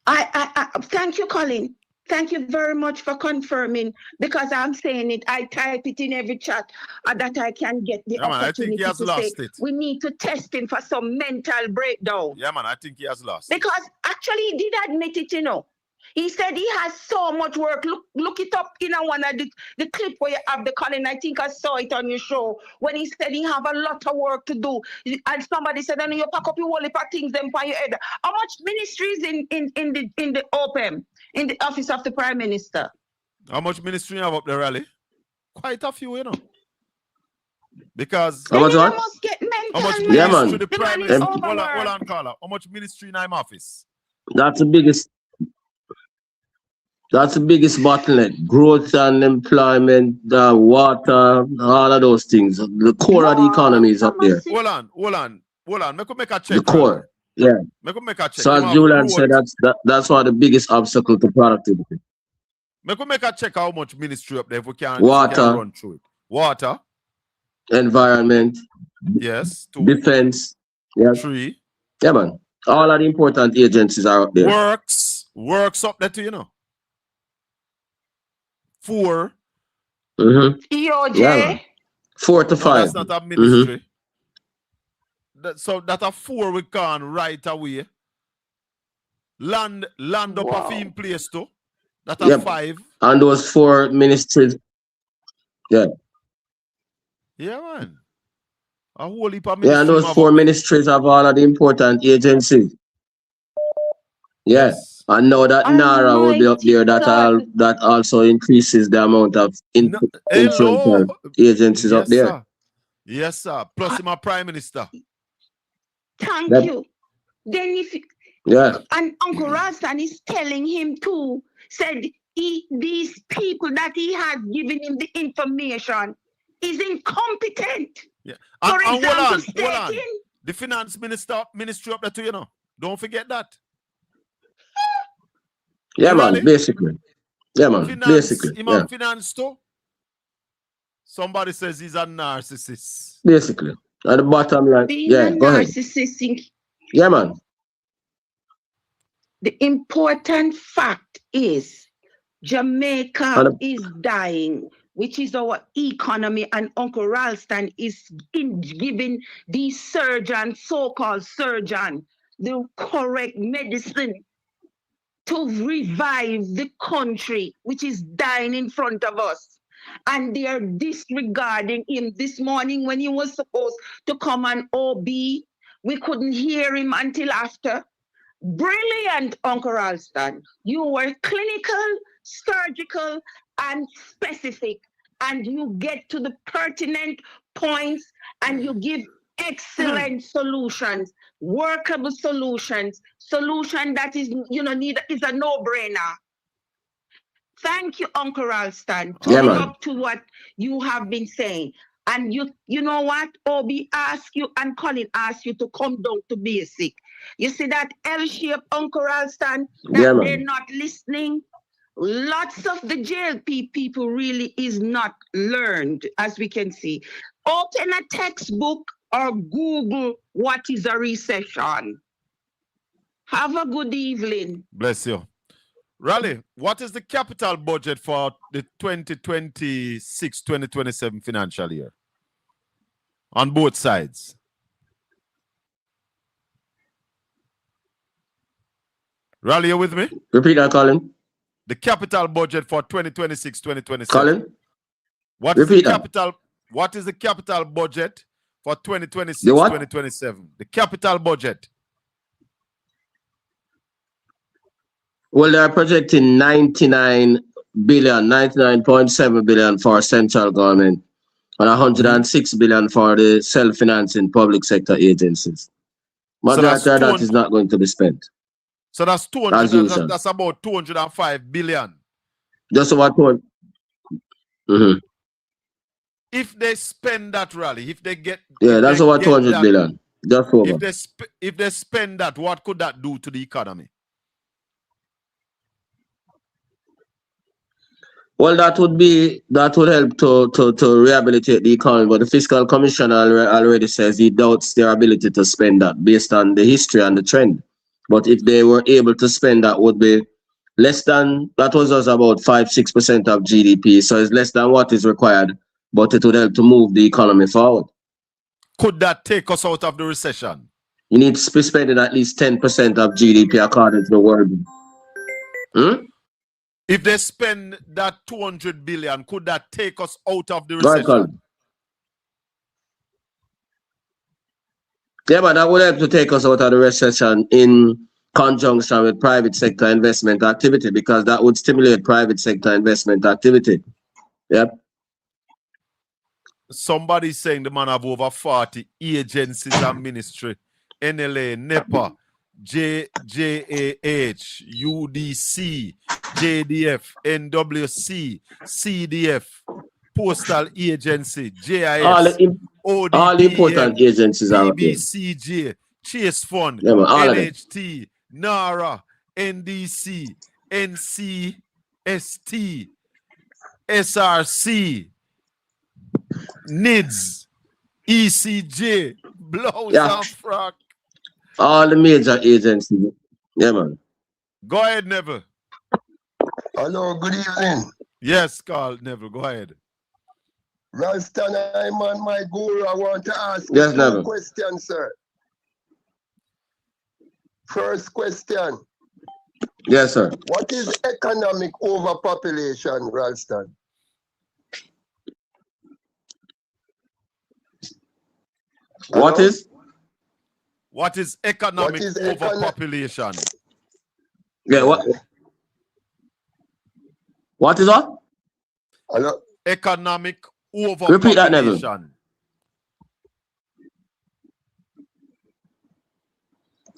I thank you, Colin. Thank you very much for confirming, because I'm saying it. I type it in every chat that I can get the opportunity I think he has to lost say it. we need to test him for some mental breakdown. Yeah, man, I think he has lost. Because actually he did admit it, you know. He said he has so much work. Look it up in one of the clip where you have the Colin. I think I saw it on your show when he said he have a lot of work to do. And somebody said, "And you pack up your whole heap of things them for your head." How much ministries in the OPM, in the office of the Prime Minister? How much ministry you have up there, Rally? Quite a few, you know. Because how much must get mental, how much man. ministry man. the Prime Minister? Hold on, caller. How much ministry in my office? That's the biggest. That's the biggest bottleneck. Growth and employment, water, all of those things. The core of the economy is up there. Hold on. Make a check. The core. Yeah. Make a check. So as Julian said, that's one of the biggest obstacle to productivity. Make a check how much ministry up there if we can, run through it. Water. Environment. Yes. 2. Defense. Yeah. 3. Yeah, man. All of the important agencies are up there. Works up there too, you know. 4. EOJ. Yeah, 4 to 5. That's not a ministry. So that a 4 we can right away. Land up a theme place too. That a 5. And those 4 ministries. Yeah. Yeah, man. A whole heap of and those 4 ministries have all of the important agencies. Yeah. Yes. And now that Nara will be up there, that also increases the amount of influential agencies up Yes, there. sir. Yes, sir. Plus, my prime minister. Thank you. Then if and Uncle Ralston is telling him too, said these people that he has given him the information is incompetent. Yeah. For And example, hold on. stating The finance ministry up there too, you know. Don't forget that. Yeah, man, basically. Yeah, man, basically. Yeah. Finance too. Somebody says he's a narcissist. Basically. At the bottom line. Being Yeah, a go ahead. narcissist. Yeah, man. The important fact is Jamaica is dying, which is our economy, and Uncle Ralston is giving these surgeons, so-called surgeon, the correct medicine to revive the country, which is dying in front of us. And they are disregarding him. This morning when he was supposed to come on OB, we couldn't hear him until after. Brilliant, Uncle Ralston. You were clinical, surgical, and specific, and you get to the pertinent points, and you give excellent solutions, workable solutions, solution that is, is a no-brainer. Thank you, Uncle Ralston, turning up to what you have been saying. And you know what? Obi asked you and Colin asked you to come down to basic. You see that L-shape, Uncle Ralston, that they're not listening. Lots of the JLP people really is not learned, as we can see. Open a textbook or Google what is a recession. Have a good evening. Bless you. Raleigh, what is the capital budget for the 2026-2027 financial year? On both sides. Raleigh, you with me? Repeat that, Colin. The capital budget for 2026-2027. Colin? What is the capital budget for 2026-2027? The capital budget. Well, they're projecting 99.7 billion for central government and 106 billion for the self-financing public sector agencies. Majority of that is not going to be spent. So that's 200. That's about 205 billion. Just about 200. If they spend that, Raleigh, if they get that's about 200 billion. Just over. If they spend that, what could that do to the economy? Well, that would help to rehabilitate the economy, but the fiscal commissioner already says he doubts their ability to spend that based on the history and the trend. But if they were able to spend that, would be less than, that was just about 5-6% of GDP, so it's less than what is required, but it would help to move the economy forward. Could that take us out of the recession? You need to be spending at least 10% of GDP according to the World. If they spend that 200 billion, could that take us out of the recession? Yeah, but that would help to take us out of the recession in conjunction with private sector investment activity, because that would stimulate private sector investment activity. Yep. Somebody's saying the man have over 40 agencies and ministry. NLA, NEPA, JAH, UDC, JDF, NWC, CDF, Postal Agency, JIS, ODPM, all the important agencies are BCJ, Chase Fund, NHT, NARA, NDC, NCST, SRC, NIDS, ECJ, Blouse and Frock. All the major agencies. Yeah, man. Go ahead, Neville. Hello, good evening. Yes, Carl, Neville, go ahead. Ralston, I'm on my guru. I want to ask you two questions, sir. First question. Yes, sir. What is economic overpopulation, Ralston? What is? What is economic overpopulation? Yeah, what is that? Hello? Economic Repeat that, Neville. overpopulation.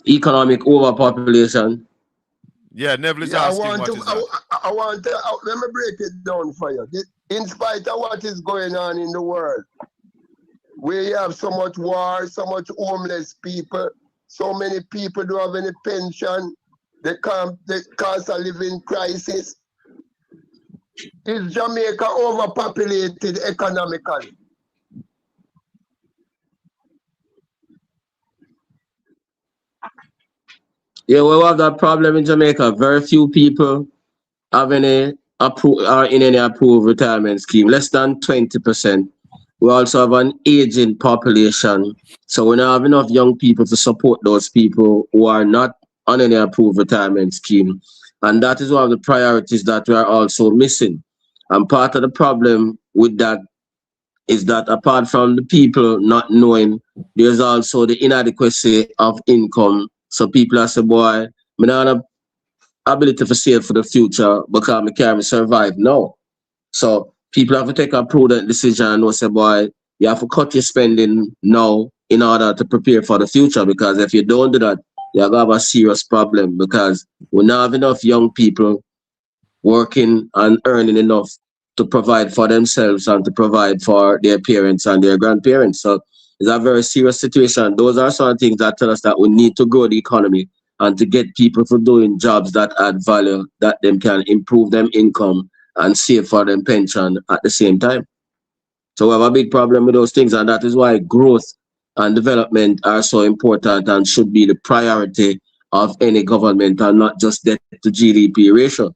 Economic overpopulation. Yeah, Neville is Yeah, asking what is that. I want to, let me break it down for you. In spite of what is going on in the world, we have so much war, so much homeless people, so many people don't have any pension, the cost of living crisis. Is Jamaica overpopulated economically? Yeah, we have that problem in Jamaica. Very few people have any are in any approved retirement scheme, less than 20%. We also have an aging population, so we don't have enough young people to support those people who are not on any approved retirement scheme. And that is one of the priorities that we are also missing. And part of the problem with that is that apart from the people not knowing, there's also the inadequacy of income. So people are saying, boy, I don't have ability to save for the future because I can't survive now. So people have to take a prudent decision and say, boy, you have to cut your spending now in order to prepare for the future, because if you don't do that, you're going to have a serious problem, because we don't have enough young people working and earning enough to provide for themselves and to provide for their parents and their grandparents. So it's a very serious situation. Those are some things that tell us that we need to grow the economy and to get people for doing jobs that add value, that them can improve them income and save for them pension at the same time. So we have a big problem with those things, and that is why growth and development are so important and should be the priority of any government, and not just debt to GDP ratio.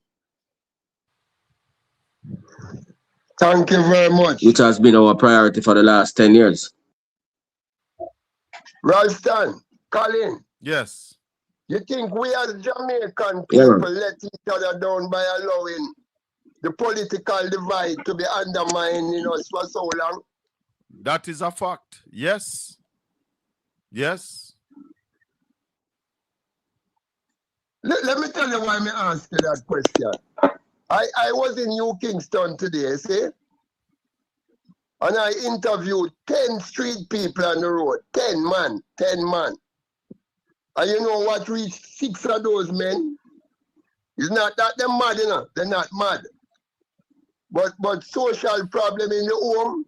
Thank you very much. Which has been our priority for the last 10 years. Ralston, Colin. Yes. You think we as Jamaican people let each other down by allowing the political divide to be undermining us for so long? That is a fact. Yes. Yes. Let me tell you why I asked you that question. I was in New Kingston today, see? And I interviewed 10 street people on the road. 10 man. And you know what reached 6 of those men? It's not that they're mad, you know. They're not mad. But social problem in the home,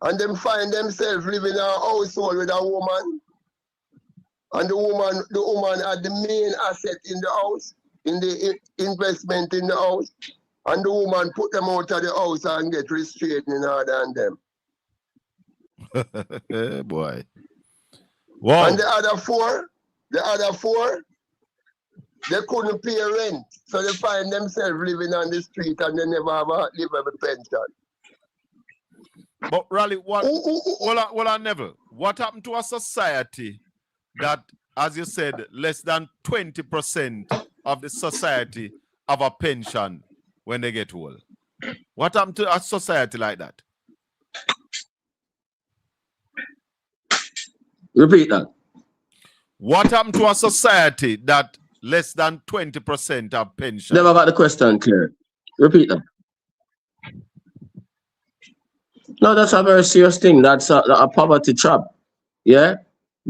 and them find themselves living in a household with a woman, and the woman had the main asset in the house, in the investment in the house, and the woman put them out of the house and get restraining order on them. Boy. Wow. And the other four, they couldn't pay rent, so they find themselves living on the street and they never have a livable pension. But Raleigh, well, Neville, what happened to a society that, as you said, less than 20% of the society have a pension when they get old? What happened to a society like that? Repeat that. What happened to a society that less than 20% have pension? Never got the question clear. Repeat that. No, that's a very serious thing. That's a poverty trap. Yeah?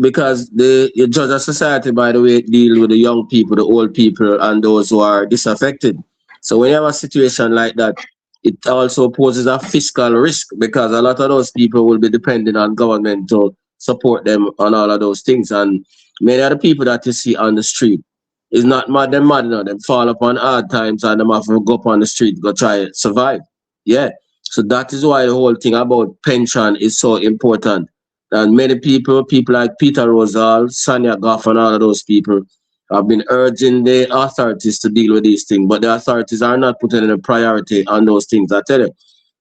Because you judge a society by the way it deals with the young people, the old people, and those who are disaffected. So when you have a situation like that, it also poses a fiscal risk, because a lot of those people will be depending on government to support them on all of those things. And many of the people that you see on the street is not mad, them mad, you know, them fall upon hard times and them have to go up on the street, go try to survive. Yeah. So that is why the whole thing about pension is so important. And many people like Peter Rosal, Sonia Goff, and all of those people have been urging the authorities to deal with these things, but the authorities are not putting a priority on those things. I tell you,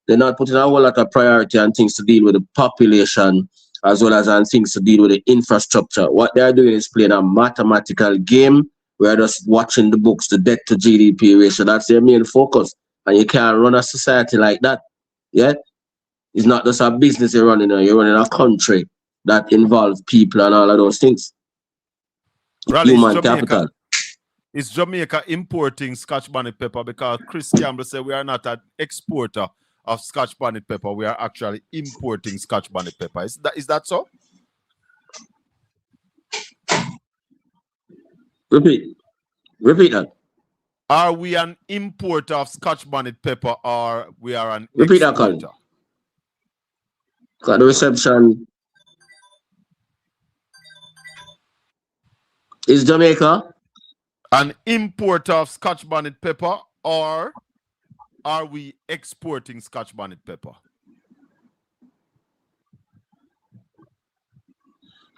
they're not putting a whole lot of priority on things to deal with the population, as well as on things to deal with the infrastructure. What they're doing is playing a mathematical game. We're just watching the books, the debt to GDP ratio. That's their main focus. And you can't run a society like that. Yeah? It's not just a business you're running, you're running a country that involves people and all of those things. Raleigh, Human capital. Is Jamaica importing Scotch bonnet pepper? Because Chris Campbell said we are not an exporter of Scotch bonnet pepper. We are actually importing Scotch bonnet pepper. Is that so? Repeat that. Are we an importer of Scotch bonnet pepper or we are an Repeat that, exporter? Colin. Got the reception. Is Jamaica an importer of Scotch bonnet pepper or are we exporting Scotch bonnet pepper?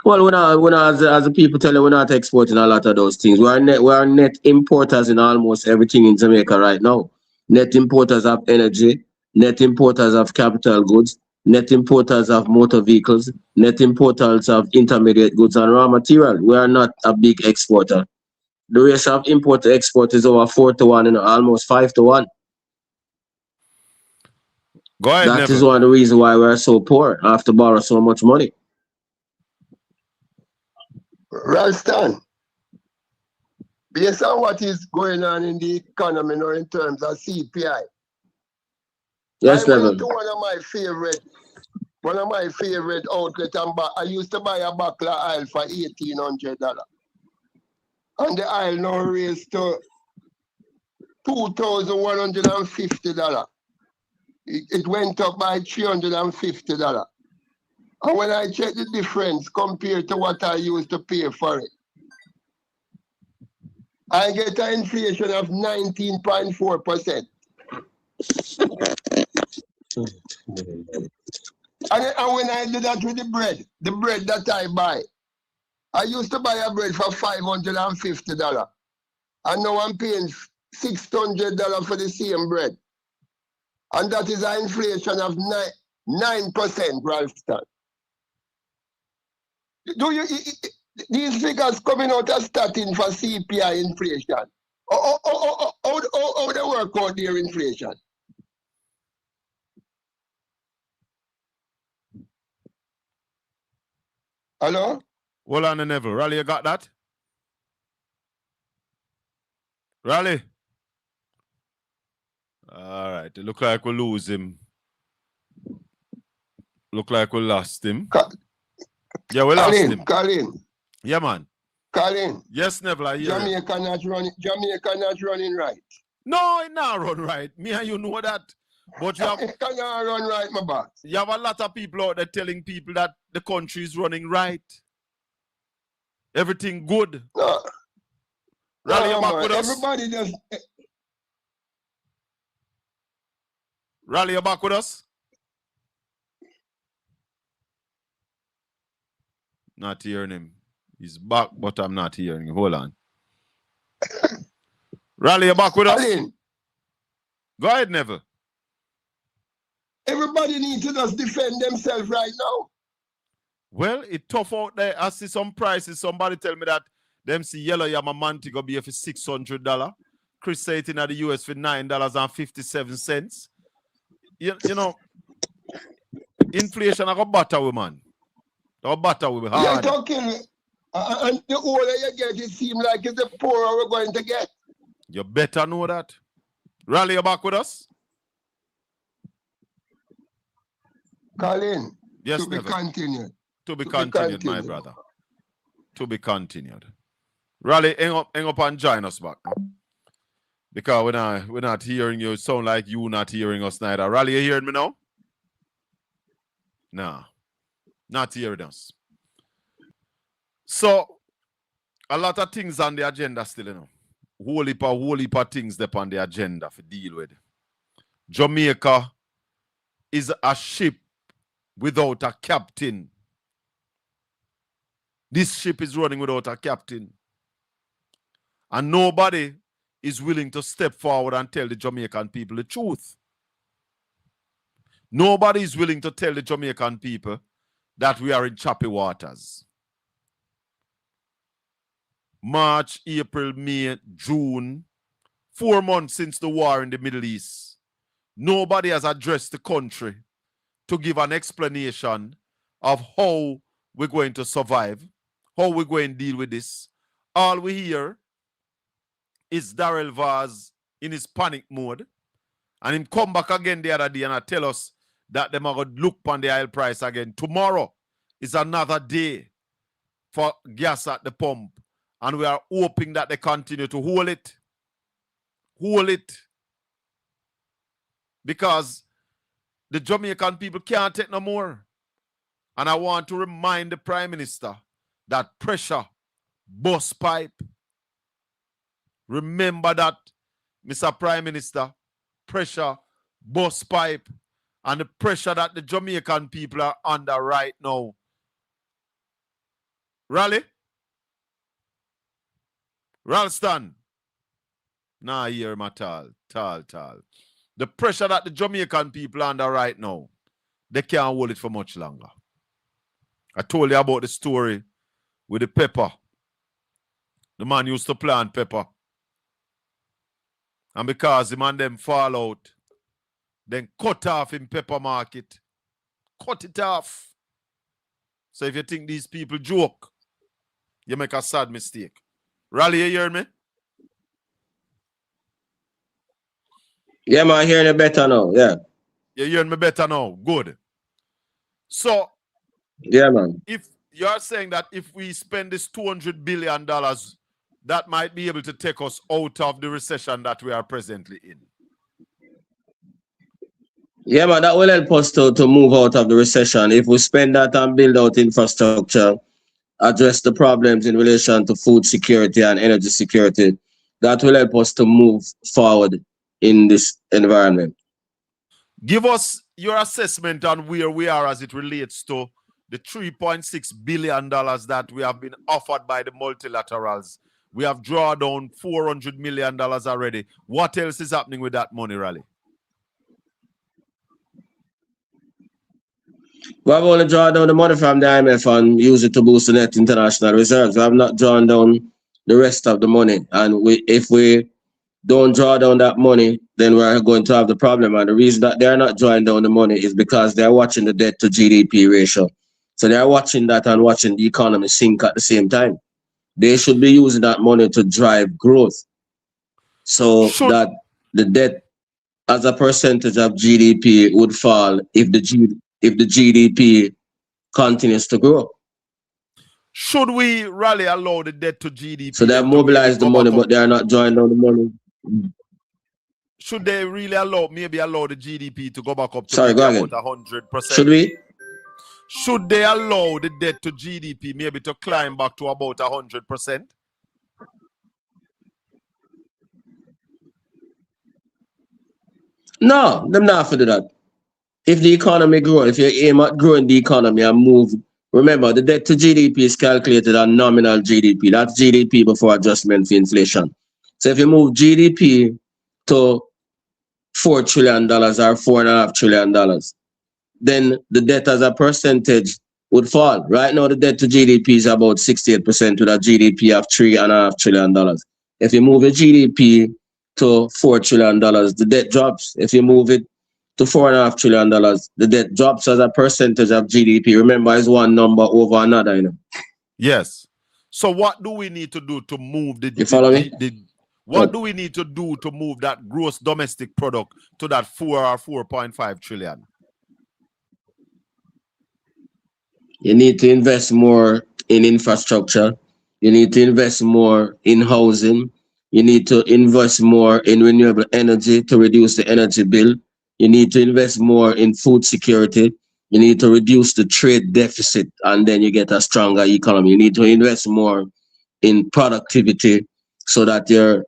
Well, we're not as the people tell you, we're not exporting a lot of those things. We are net importers in almost everything in Jamaica right now. Net importers of energy, net importers of capital goods, net importers of motor vehicles, net importers of intermediate goods and raw material. We are not a big exporter. The ratio of import to export is over 4-1 and almost 5-1. Go ahead, That is one of the reasons why we're so poor. I have to borrow so much money. Ralston, based on what is going on in the economy now in terms of CPI, yes, I went to one of my favorite outlets and I used to buy a bottle of oil for $1,800. And the oil now raised to $2,150. It went up by $350. And when I check the difference compared to what I used to pay for it, I get an inflation of 19.4%. And when I do that with the bread that I buy, I used to buy a bread for $550. And now I'm paying $600 for the same bread. And that is an inflation of 9%, Ralston. These figures coming out as starting for CPI inflation? How they work out their inflation? Hello? Hold on, Neville. Raleigh, you got that? Raleigh? All right. It look like we lose him. Look like we lost him. Yeah, we lost him. Colin. Yeah, man. Colin. Yes, Neville, I hear you. Jamaica not running right. No, it not run right. Me and you know that. But you have it cannot run right, my boss. You have a lot of people out there telling people that the country is running right. Everything good. No. Raleigh, No, you back man. with us? Everybody just Raleigh, you back with us? Not hearing him. He's back, but I'm not hearing him. Hold on. Raleigh, you back with us? Go ahead, Neville. Everybody needs to just defend themselves right now. Well, it's tough out there. I see some prices. Somebody tell me that them see yellow Yamamanti go be for $600. Chris say it in the US for $9.57. You know, inflation I got butter with, man. I butter with hard. You're talking, and the older you get, it seems like it's the poorer we're going to get. You better know that. Raleigh, you back with us? Colin, yes, to be continued. To be continued, my brother. To be continued. Raleigh, hang up and join us back. Because we're not hearing you. It sound like you not hearing us neither. Raleigh, you hearing me now? Nah. Not hearing us. So, a lot of things on the agenda still, you know. Whole heap of things up on the agenda for deal with. Jamaica is a ship without a captain. This ship is running without a captain. And nobody is willing to step forward and tell the Jamaican people the truth. Nobody is willing to tell the Jamaican people that we are in choppy waters. March, April, May, June, 4 months since the war in the Middle East. Nobody has addressed the country to give an explanation of how we're going to survive, how we're going to deal with this. All we hear is Darrell Vaz in his panic mode. And him come back again the other day and I tell us that them are going to look on the oil price again. Tomorrow is another day for gas at the pump. And we are hoping that they continue to hold it. Hold it. Because the Jamaican people can't take no more. And I want to remind the Prime Minister that pressure, bust pipe. Remember that, Mr. Prime Minister, pressure, bust pipe, and the pressure that the Jamaican people are under right now. Raleigh? Ralston? Nah, hear my tal. The pressure that the Jamaican people are under right now, they can't hold it for much longer. I told you about the story with the pepper. The man used to plant pepper. And because the man them fall out, then cut off in pepper market. Cut it off. So if you think these people joke, you make a sad mistake. Raleigh, you hear me? Yeah, man, hearing it better now. Yeah. You hearing me better now? Good. So, yeah, man. If you're saying that if we spend this $200 billion, that might be able to take us out of the recession that we are presently in. Yeah, man, that will help us to move out of the recession. If we spend that and build out infrastructure, address the problems in relation to food security and energy security, that will help us to move forward in this environment. Give us your assessment on where we are as it relates to the $3.6 billion that we have been offered by the multilaterals. We have drawn down $400 million already. What else is happening with that money, Raleigh? We have only drawn down the money from the IMF and use it to boost the net international reserves. We have not drawn down the rest of the money. And if we don't draw down that money, then we're going to have the problem. And the reason that they're not drawing down the money is because they're watching the debt to GDP ratio. So they're watching that and watching the economy sink at the same time. They should be using that money to drive growth. So that the debt as a percentage of GDP would fall if the GDP continues to grow. Should we really allow the debt to GDP? So they have mobilized the money, but they are not drawing down the money. Should they really allow the GDP to go back up to about 100%? Should we? Should they allow the debt to GDP maybe to climb back to about 100%? No, them not for do that. If the economy grows, if you aim at growing the economy and move, remember the debt to GDP is calculated on nominal GDP. That's GDP before adjustment for inflation. So if you move GDP to $4 trillion or $4.5 trillion, then the debt as a percentage would fall. Right now, the debt to GDP is about 68% with a GDP of $3.5 trillion. If you move the GDP to $4 trillion, the debt drops. If you move it to $4.5 trillion, the debt drops as a percentage of GDP. Remember, it's one number over another, you know. Yes. So what do we need to do to move the... You follow me? What do we need to do to move that gross domestic product to that 4 or 4.5 trillion? You need to invest more in infrastructure. You need to invest more in housing. You need to invest more in renewable energy to reduce the energy bill. You need to invest more in food security. You need to reduce the trade deficit, and then you get a stronger economy. You need to invest more in productivity so that your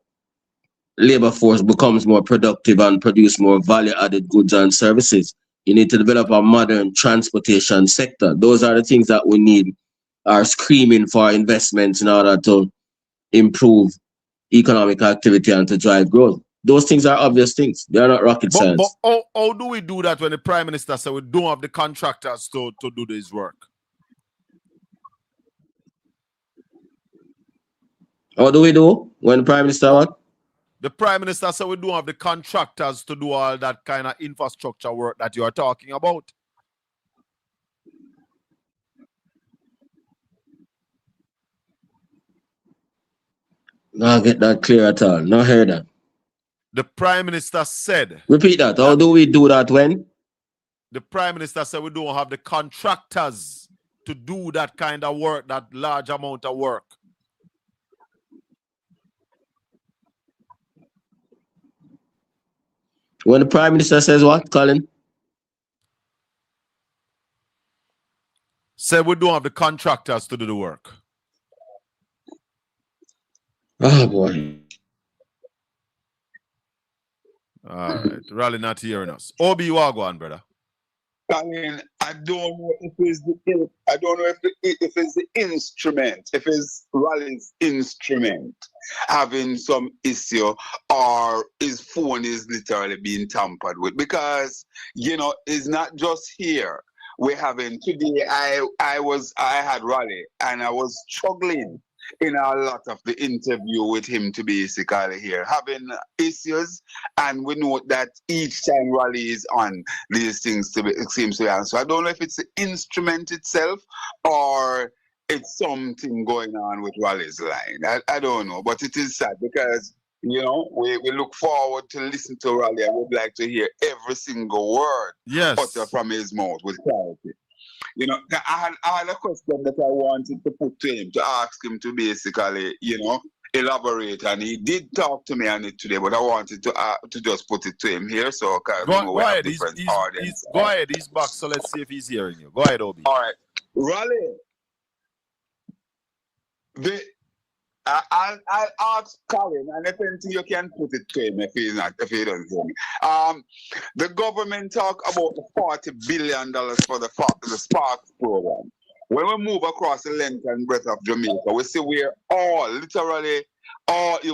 labor force becomes more productive and produce more value-added goods and services. You need to develop a modern transportation sector. Those are the things that we need, are screaming for investments in order to improve economic activity and to drive growth. Those things are obvious things. They are not rocket science. But how do we do that when the Prime Minister said we don't have the contractors to do this work? How do we do when the Prime Minister what? The Prime Minister said we don't have the contractors to do all that kind of infrastructure work that you are talking about. No get that clear at all. No hear that. The Prime Minister said. Repeat that. How do we do that when? The Prime Minister said we don't have the contractors to do that kind of work, that large amount of work. When the Prime Minister says what, Colin? Said we don't have the contractors to do the work. Oh boy. All right. Raleigh not hearing us. Obi, you are going, brother. I mean, I don't know if it's the instrument, if it's Raleigh's instrument having some issue, or his phone is literally being tampered with, because it's not just here. We're having today. I had Raleigh and I was struggling in a lot of the interview with him to basically here having issues, and we know that each time Raleigh is on, these things seems to be on. So I don't know if it's the instrument itself or it's something going on with Raleigh's line. I don't know, but it is sad because we look forward to listen to Raleigh and would like to hear every single word utter from his mouth with clarity. I had a question that I wanted to put to him, to ask him to basically, elaborate, and he did talk to me on it today, but I wanted to just put it to him here, so go ahead. He's back, so let's see if he's hearing you. Go ahead, Obi. All right, Raleigh. I'll ask Colin, and if anything you can put it to him if he doesn't hear me. The government talk about the $40 billion for the Sparks program. When we move across the length and breadth of Jamaica, we see where literally all the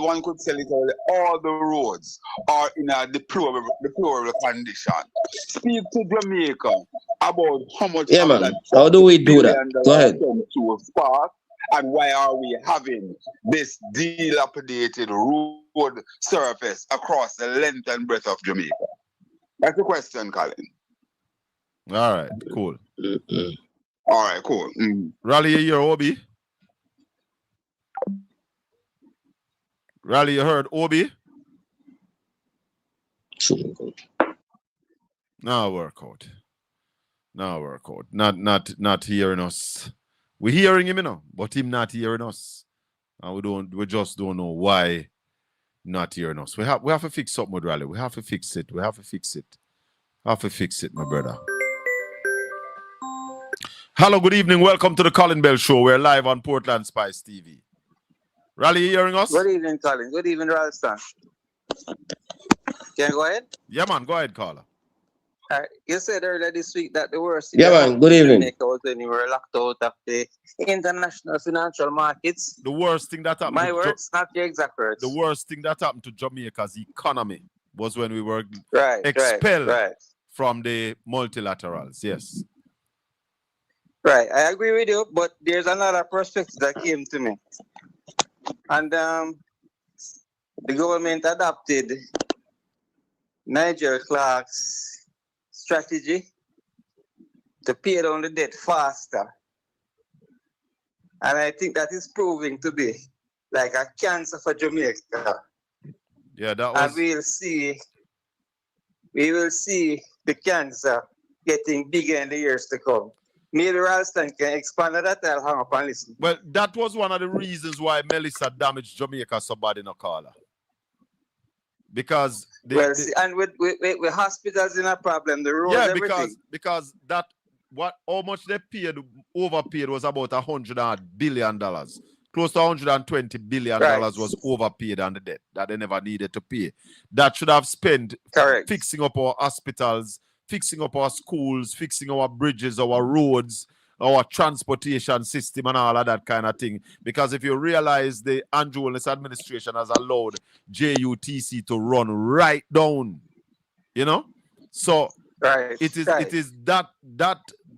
roads are in a deplorable condition. Speak to Jamaica about how much of that. How do we do that? Go ahead. To Sparks. And why are we having this dilapidated road surface across the length and breadth of Jamaica? That's the question, Colin. All right, cool. All right, cool. Raleigh, you hear Obi? Raleigh, you heard Obi? No workout. Not hearing us. We're hearing him, but him not hearing us. And we just don't know why not hearing us. We have to fix something with Raleigh. We have to fix it. My brother. Hello, good evening. Welcome to the Colin Bell Show. We're live on Portland Spice TV. Raleigh, you hearing us? Good evening, Colin. Good evening, Ralston. Can I go ahead? Yeah, man. Go ahead, caller. You said earlier this week that the worst thing good evening. Jamaica was when you were locked out of the international financial markets. The worst thing that happened. My words, not your exact words. The worst thing that happened to Jamaica's economy was when we were expelled from the multilaterals. Yes. Right, I agree with you, but there's another perspective that came to me, and the government adopted Nigel Clark's strategy to pay down the debt faster. And I think that is proving to be like a cancer for Jamaica. Yeah, that was. And we will see the cancer getting bigger in the years to come. Maybe Ralston can expand on that. I'll hang up and listen. Well, that was one of the reasons why Melissa damaged Jamaica so bad in a caller. Because and with hospitals in a problem, the roads, everything. because how much they overpaid was about $100 billion. Close to $120 billion was overpaid on the debt that they never needed to pay. That should have spent fixing up our hospitals, fixing up our schools, fixing our bridges, our roads, our transportation system and all of that kind of thing. Because if you realize the Andrew Willis administration has allowed JUTC to run right down, So it is that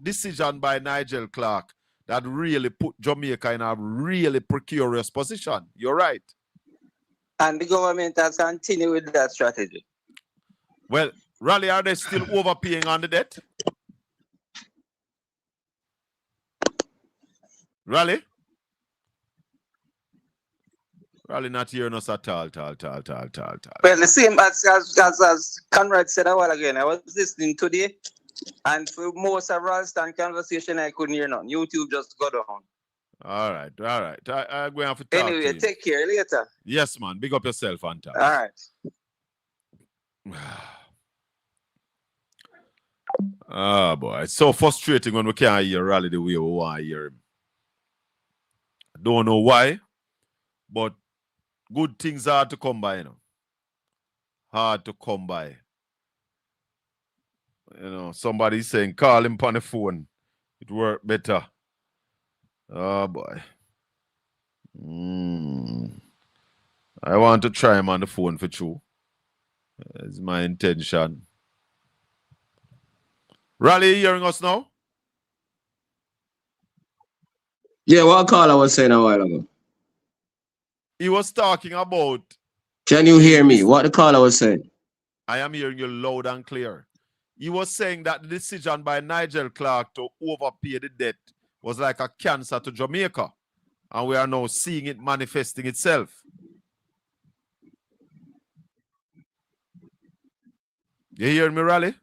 decision by Nigel Clark that really put Jamaica in a really precarious position. You're right. And the government has continued with that strategy. Well, Raleigh, are they still overpaying on the debt? Raleigh, Raleigh not hearing us at all. Well, the same as Conrad said a while ago. I was listening today, and for most of Ralston conversation, I couldn't hear none. YouTube just got down. All right. I'm going to have to talk Anyway, to you. take care later. Yes, man. Big up yourself, Anta. All right. Ah, boy. It's so frustrating when we can't hear Raleigh the way we want to hear him. I don't know why, but good things are hard to come by, you know. Hard to come by. You know, somebody's saying, call him on the phone. It worked better. Oh, boy. I want to try him on the phone for true. That's my intention. Raleigh, you hearing us now? Yeah, what caller was saying a while ago? He was talking about... Can you hear me? What the caller was saying? I am hearing you loud and clear. He was saying that the decision by Nigel Clark to overpay the debt was like a cancer to Jamaica. And we are now seeing it manifesting itself. You hear me, Raleigh?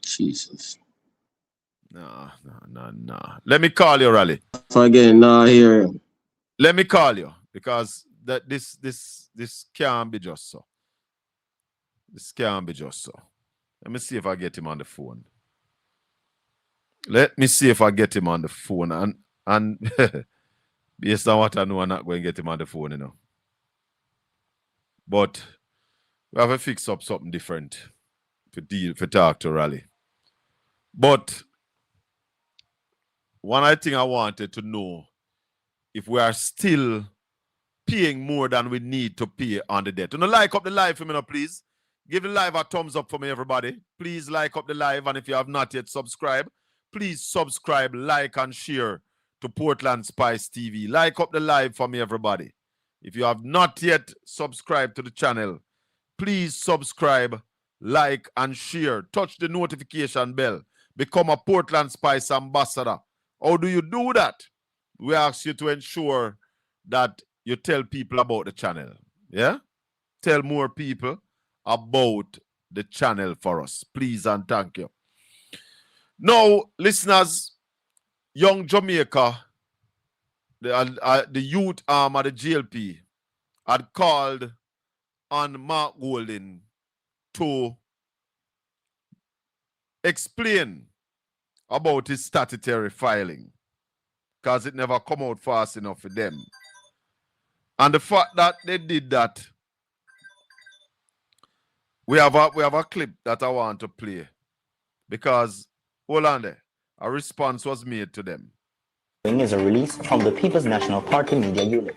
Jesus. No. Let me call you, Raleigh. Again, no, hear him. Let me call you because that this can't be just so. This can't be just so. Let me see if I get him on the phone. Let me see if I get him on the phone. And based on what I know, I'm not going to get him on the phone, you know. But we have to fix up something different for talk to Raleigh. But one thing I wanted to know, if we are still paying more than we need to pay on the debt. You know, like up the live for me now, please. Give the live a thumbs up for me, everybody. Please like up the live, and if you have not yet subscribed, please subscribe, like, and share to Portland Spice TV. Like up the live for me, everybody. If you have not yet subscribed to the channel, please subscribe, like, and share. Touch the notification bell. Become a Portland Spice ambassador. How do you do that? We ask you to ensure that you tell people about the channel. Yeah? Tell more people about the channel for us. Please and thank you. Now, listeners, Young Jamaica, the youth arm of the GLP, had called on Mark Golding to explain about his statutory filing because it never come out fast enough for them. And the fact that they did that, we have a clip that I want to play because, hold on there, a response was made to them. Is a release from the People's National Party Media Unit.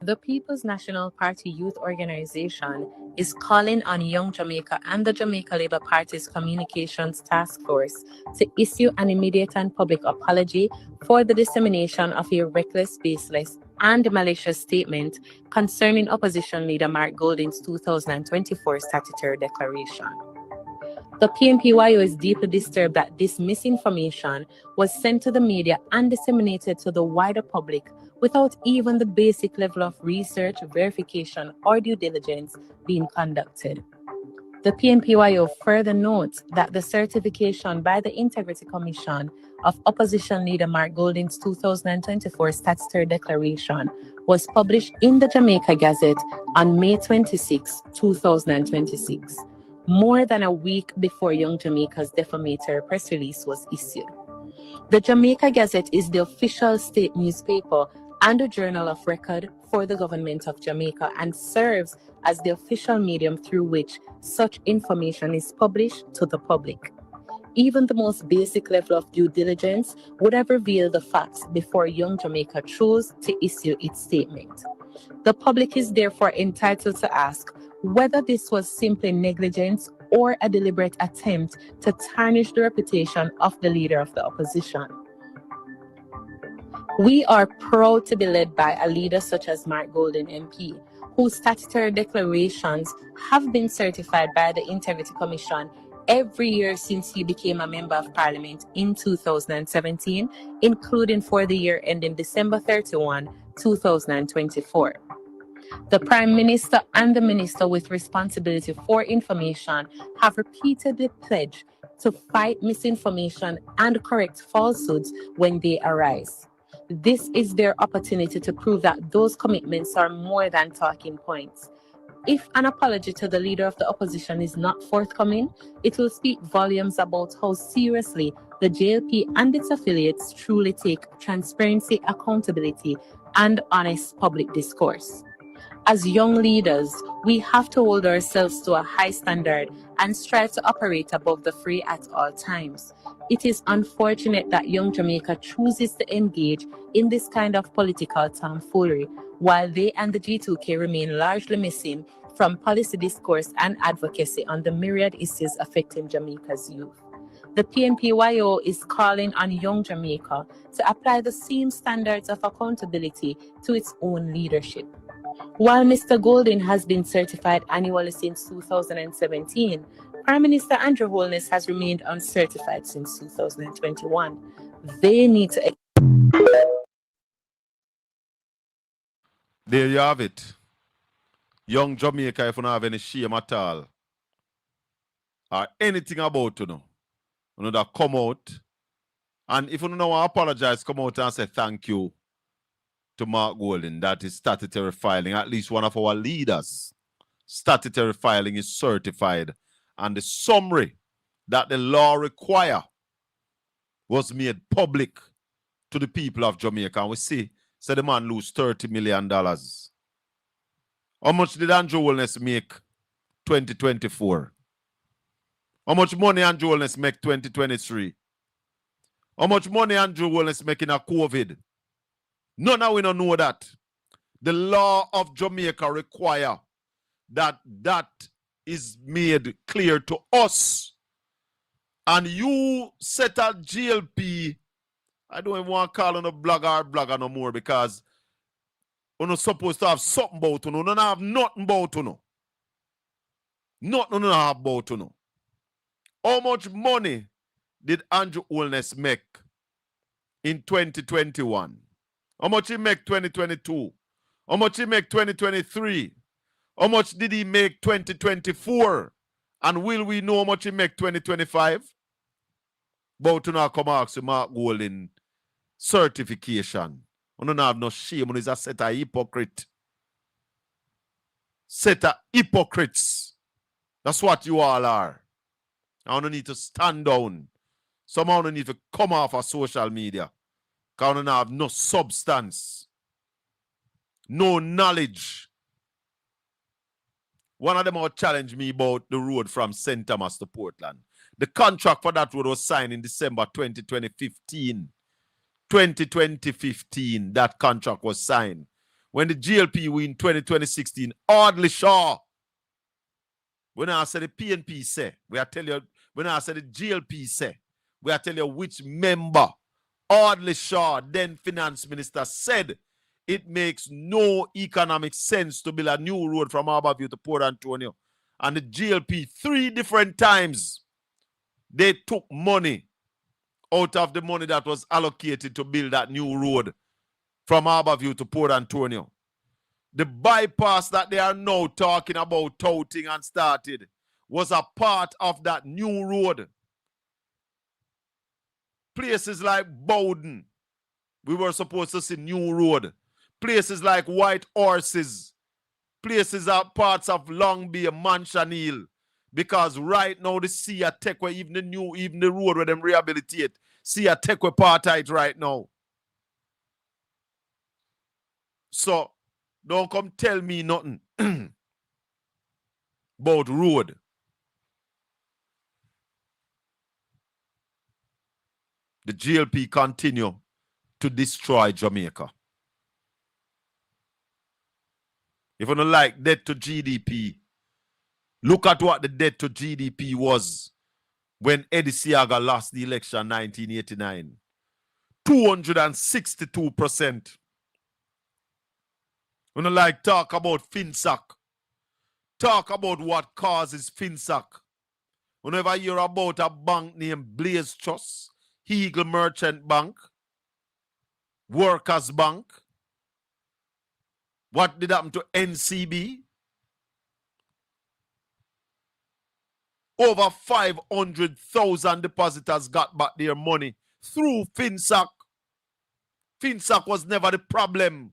The People's National Party Youth Organization is calling on Young Jamaica and the Jamaica Labour Party's Communications Task Force to issue an immediate and public apology for the dissemination of a reckless, baseless, and malicious statement concerning opposition leader Mark Golding's 2024 statutory declaration. The PNPYO is deeply disturbed that this misinformation was sent to the media and disseminated to the wider public without even the basic level of research, verification, or due diligence being conducted. The PNPYO further notes that the certification by the Integrity Commission of opposition leader Mark Golding's 2024 statutory declaration was published in the Jamaica Gazette on May 26, 2026, more than a week before Young Jamaica's defamatory press release was issued. The Jamaica Gazette is the official state newspaper and a journal of record for the government of Jamaica and serves as the official medium through which such information is published to the public. Even the most basic level of due diligence would have revealed the facts before Young Jamaica chose to issue its statement. The public is therefore entitled to ask whether this was simply negligence or a deliberate attempt to tarnish the reputation of the leader of the opposition. We are proud to be led by a leader such as Mark Golding MP, whose statutory declarations have been certified by the Integrity Commission every year since he became a member of Parliament in 2017, including for the year ending December 31, 2024. The Prime Minister and the Minister with responsibility for information have repeatedly pledged to fight misinformation and correct falsehoods when they arise. This is their opportunity to prove that those commitments are more than talking points. If an apology to the leader of the opposition is not forthcoming, it will speak volumes about how seriously the JLP and its affiliates truly take transparency, accountability, and honest public discourse. As young leaders, we have to hold ourselves to a high standard and strive to operate above the fray at all times. It is unfortunate that young Jamaica chooses to engage in this kind of political tomfoolery, while they and the G2K remain largely missing from policy discourse and advocacy on the myriad issues affecting Jamaica's youth. The PNPYO is calling on young Jamaica to apply the same standards of accountability to its own leadership. While Mr. Golden has been certified annually since 2017, Prime Minister Andrew Holness has remained uncertified since 2021. They need to... There you have it. Young Jamaica, if you don't have any shame at all, or anything about you know that come out, and if you don't want to apologize, come out and say thank you to Mark Golden. That is statutory filing. At least one of our leaders, statutory filing is certified, and the summary that the law require was made public to the people of Jamaica. And we see, so the man lose $30 million. How much did Andrew Holness make 2024? How much money Andrew Holness make 2023? How much money Andrew Holness making a COVID? None of we don't know that. The law of Jamaica require that is made clear to us. And you set a GLP, I don't even want to call on a blogger no more, because you're not supposed to have something about you. You don't have nothing about you. Nothing about you. How much money did Andrew Holness make in 2021? How much he make 2022? How much he make 2023? How much did he make 2024? And will we know how much he make 2025? But to now come ask you Mark Golden certification. You don't have no shame. You is a set of hypocrite. Set of hypocrites. That's what you all are. I don't need to stand down. Somehow you need to come off of social media. Because you don't have no substance. No knowledge. One of them will challenge me about the road from St. Thomas to Portland. The contract for that road was signed in December 2015. 2015, that contract was signed. When the GLP win 2016, Audley Shaw. When I said the PNP say, we are tell you, when I said the GLP say, we are tell you which member, Audley Shaw, then finance minister, said it makes no economic sense to build a new road from Harborview to Port Antonio. And the GLP 3 different times, they took money out of the money that was allocated to build that new road from Harborview to Port Antonio. The bypass that they are now talking about touting and started was a part of that new road. Places like Bowden, we were supposed to see new road. Places like White Horses, places are parts of Long Bay, Mansion Hill. Because right now the sea at Tekwe, even the road where them rehabilitate, sea at Tekwe apartheid right now. So don't come tell me nothing about road. The GLP continue to destroy Jamaica. If you don't like debt to GDP, look at what the debt to GDP was when Eddie Siaga lost the election in 1989. 262%. You don't like talk about FinSac. Talk about what causes FinSac. You never hear about a bank named Blaze Trust, Eagle Merchant Bank, Workers Bank. What did happen to NCB? Over 500,000 depositors got back their money through FinSac. FinSac was never the problem.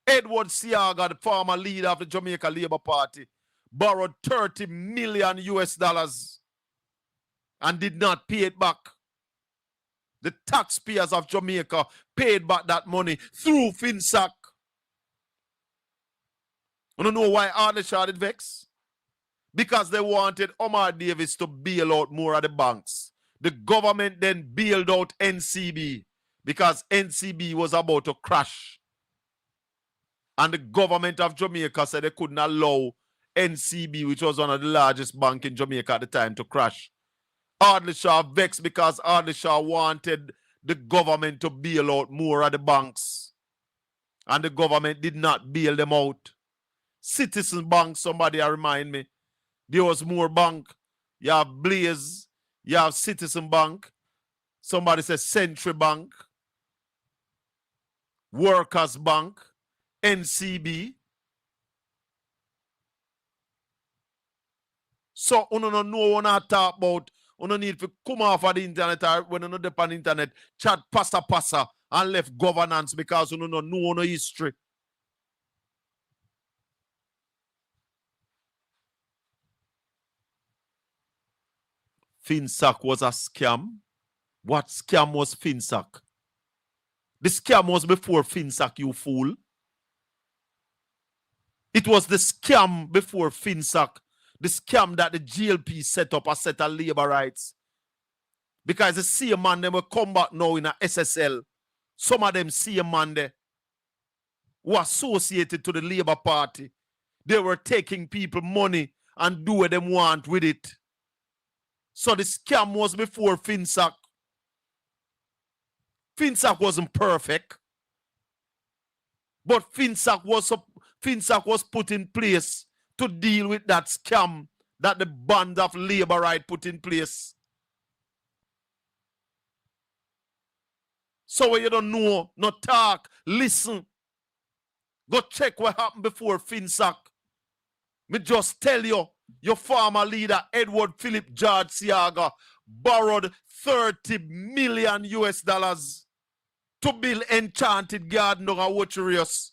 Edward Siaga, the former leader of the Jamaica Labour Party, borrowed 30 million US dollars and did not pay it back. The taxpayers of Jamaica paid back that money through FinSac. You don't know why Ardeshaw did vex? Because they wanted Omar Davis to bail out more of the banks. The government then bailed out NCB because NCB was about to crash. And the government of Jamaica said they couldn't allow NCB, which was one of the largest banks in Jamaica at the time, to crash. Ardeshaw vexed because Ardeshaw wanted the government to bail out more of the banks. And the government did not bail them out. Citizen Bank, somebody remind me, there was more bank. You have Blaze, you have Citizen Bank. Somebody says Century Bank, Workers Bank, NCB. So, you don't know what I talk about. You don't need to come off of the internet or when you don't on the internet, chat passa and left governance because you don't know no history. FinSac was a scam. What scam was FinSac? The scam was before FinSac, you fool. It was the scam before FinSac. The scam that the GLP set up a set of labor rights. Because the same man they will come back now in a SSL. Some of them same man there who associated to the Labour Party. They were taking people money and do what they want with it. So the scam was before FinSac. FinSac wasn't perfect. But FinSac was put in place to deal with that scam that the band of labor right put in place. So when you don't know, not talk, listen. Go check what happened before FinSac. Me just tell you, your former leader, Edward Philip George Siaga, borrowed 30 million US dollars to build Enchanted Garden on Watcherius.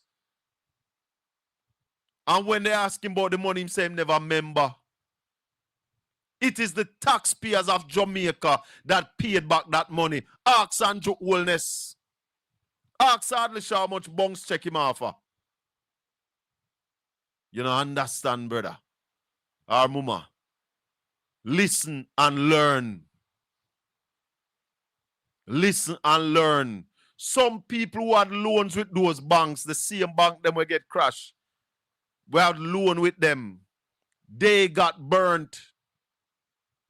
And when they ask him about the money, he said he never remember. It is the taxpayers of Jamaica that paid back that money. Ask Andrew Holness. Ask Ardeshaw how much bunks check him offer. You don't understand, brother. Our mama. Listen and learn. Listen and learn. Some people who had loans with those banks, the same bank them will get crashed. We had loan with them. They got burnt.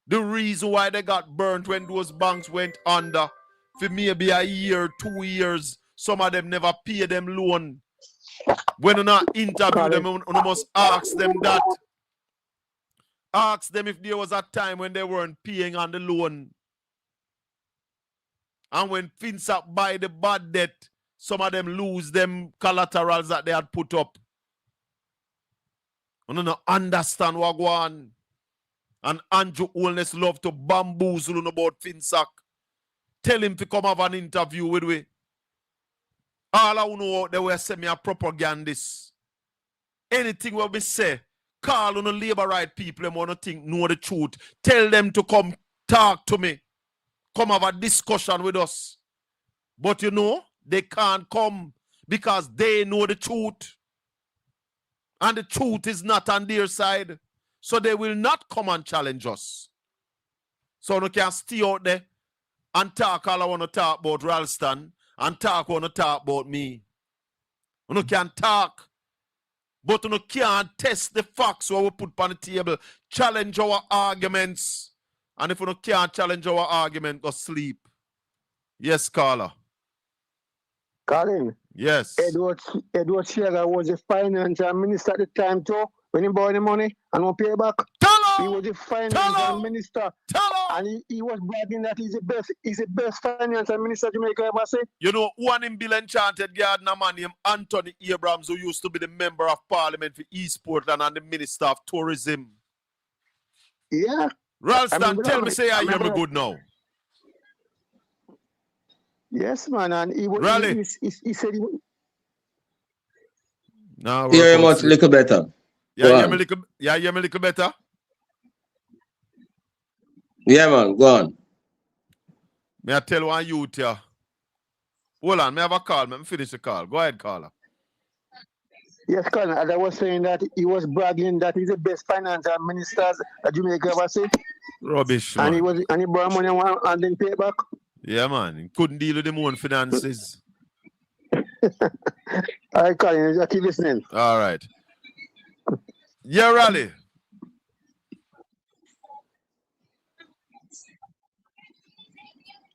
The reason why they got burnt when those banks went under for maybe a year, 2 years, some of them never pay them loan. When you not interview them, you must ask them that. Ask them if there was a time when they weren't paying on the loan. And when FinSac buy the bad debt, some of them lose them collaterals that they had put up. You don't understand what go on. And Andrew Holness love to bamboozle about FinSac. Tell him to come have an interview with we. All I know they will send me a propagandist. Anything what we say, call on the labor right people and want to think know the truth. Tell them to come talk to me. Come have a discussion with us. But you know, they can't come because they know the truth. And the truth is not on their side. So they will not come and challenge us. So you can stay out there and talk all I want to talk about Ralston and talk want to talk about me. You can talk, but you can't test the facts what we put on the table. Challenge our arguments. And if you can't challenge our argument, go sleep. Yes, Carla. Colin. Yes. Edward Siaga was the finance minister at the time too, when he borrowed the money and won't pay back. Tell him! He was the finance minister. Tell And he was bragging that he's the best financial minister Jamaica ever seen. You know, one in Bill Enchanted Gardener man named Anthony Abrams, who used to be the member of parliament for East Portland and the minister of tourism. Yeah. Ralston, tell me, say I hear me good now. Yes, man, and he Raleigh. he said he, No, Hear him much little better. Yeah, hear me little better. Yeah, man, go on. May I tell one youth here? Hold on, may I have a call? Let me finish the call. Go ahead, caller. yes, Colin, and I was saying that he was bragging that he's the best financial minister that Jamaica ever seen. Rubbish, man. And he borrowed money and then pay it back. Yeah, man. He couldn't deal with the own finances. All right, Colin, just keep listening. All right. Yeah, Raleigh.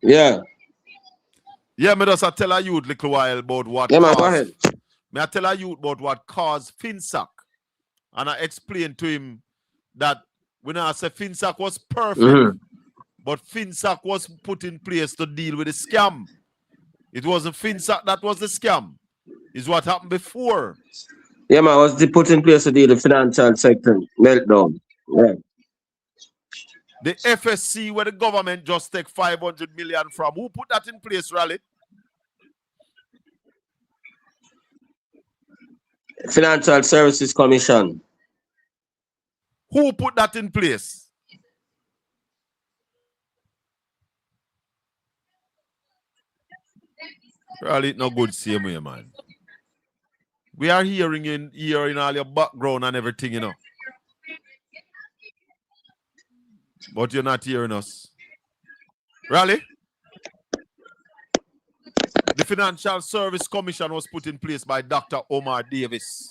Yeah. Yeah, me just tell a youth little while about what Yeah, man, go ahead. May I tell a youth about what caused FinSac. And I explained to him that when I say FinSac was perfect, but FinSac was put in place to deal with the scam. It wasn't FinSac that was the scam. It's what happened before. Yeah, man, was put in place to deal with the financial sector meltdown. Yeah. The FSC, where the government just take 500 million from, who put that in place, Raleigh? Financial Services Commission. Who put that in place? Raleigh, no good same way, man. We are hearing in all your background and everything, you know. But you're not hearing us. Raleigh? The Financial Service Commission was put in place by Dr. Omar Davis.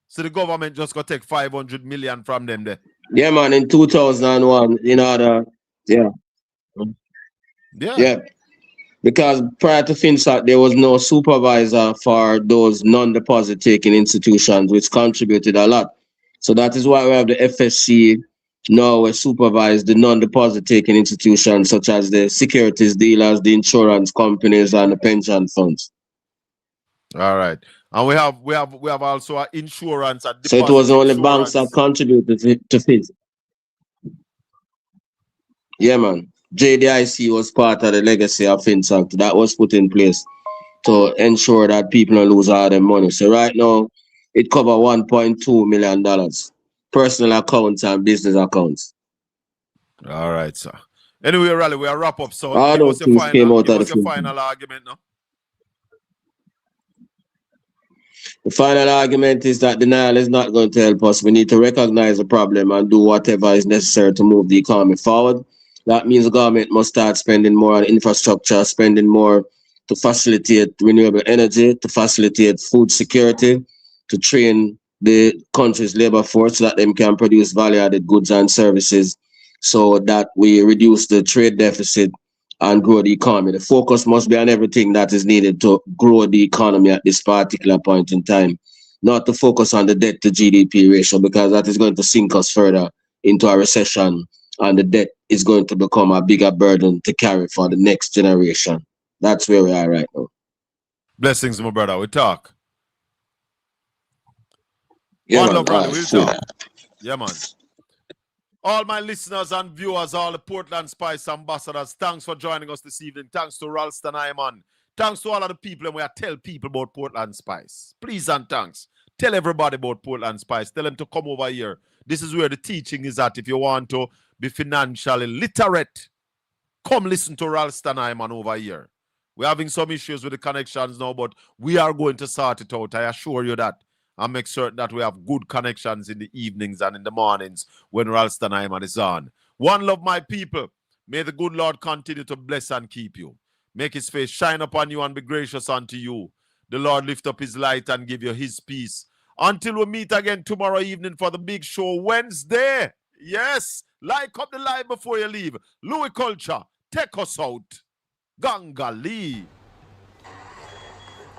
So the government just got to take 500 million from them there. Yeah, man, in 2001, in order, yeah. Yeah. Because prior to FinSac, there was no supervisor for those non-deposit taking institutions, which contributed a lot. So that is why we have the FSC now, we supervise the non-deposit taking institutions such as the securities dealers, the insurance companies, and the pension funds. All right. And we have also our insurance and so it was only banks that contributed to FinSac. Yeah, man. JDIC was part of the legacy of FinSac that was put in place to ensure that people don't lose all their money. So right now, it covers $1.2 million. Personal accounts and business accounts. All right, sir. Anyway, Raleigh, we'll wrap up. So all those things came out of the final argument now. The final argument is that denial is not going to help us. We need to recognize the problem and do whatever is necessary to move the economy forward. That means the government must start spending more on infrastructure, spending more to facilitate renewable energy, to facilitate food security, to train the country's labor force so that they can produce value-added goods and services so that we reduce the trade deficit and grow the economy. The focus must be on everything that is needed to grow the economy at this particular point in time, not to focus on the debt to GDP ratio, because that is going to sink us further into a recession, and the debt is going to become a bigger burden to carry for the next generation. That's where we are right now. Blessings, my brother. We talk. Yeah, One man. love, brother. We'll talk. Yeah, man. All my listeners and viewers, all the Portland Spice ambassadors, thanks for joining us this evening. Thanks to Ralston Iman. Thanks to all of the people and we are tell people about Portland Spice. Please and thanks. Tell everybody about Portland Spice. Tell them to come over here. This is where the teaching is at. If you want to be financially literate, come listen to Ralston Iman over here. We're having some issues with the connections now, but we are going to sort it out. I assure you that. And make certain that we have good connections in the evenings and in the mornings when Ralston Iman is on. One love, my people. May the good Lord continue to bless and keep you. Make his face shine upon you and be gracious unto you. The Lord lift up his light and give you his peace. Until we meet again tomorrow evening for the big show Wednesday. Yes, like up the live before you leave. Louis Culture, take us out. Gangali.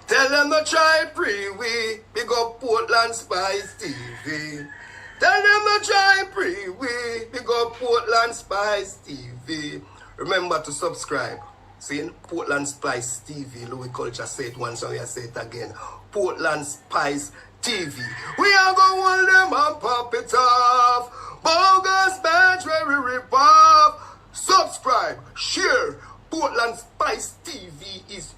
Tell them to try pre-way. Big up Portland Spice TV. Tell them to try and pray we. Big up Portland Spice TV. Remember to subscribe. See, Portland Spice TV. Louis Culture say it once, so I say it again. Portland Spice TV. We are going to hold them and pop it off. Bogus match where we rip off. Subscribe, share. Portland Spice TV is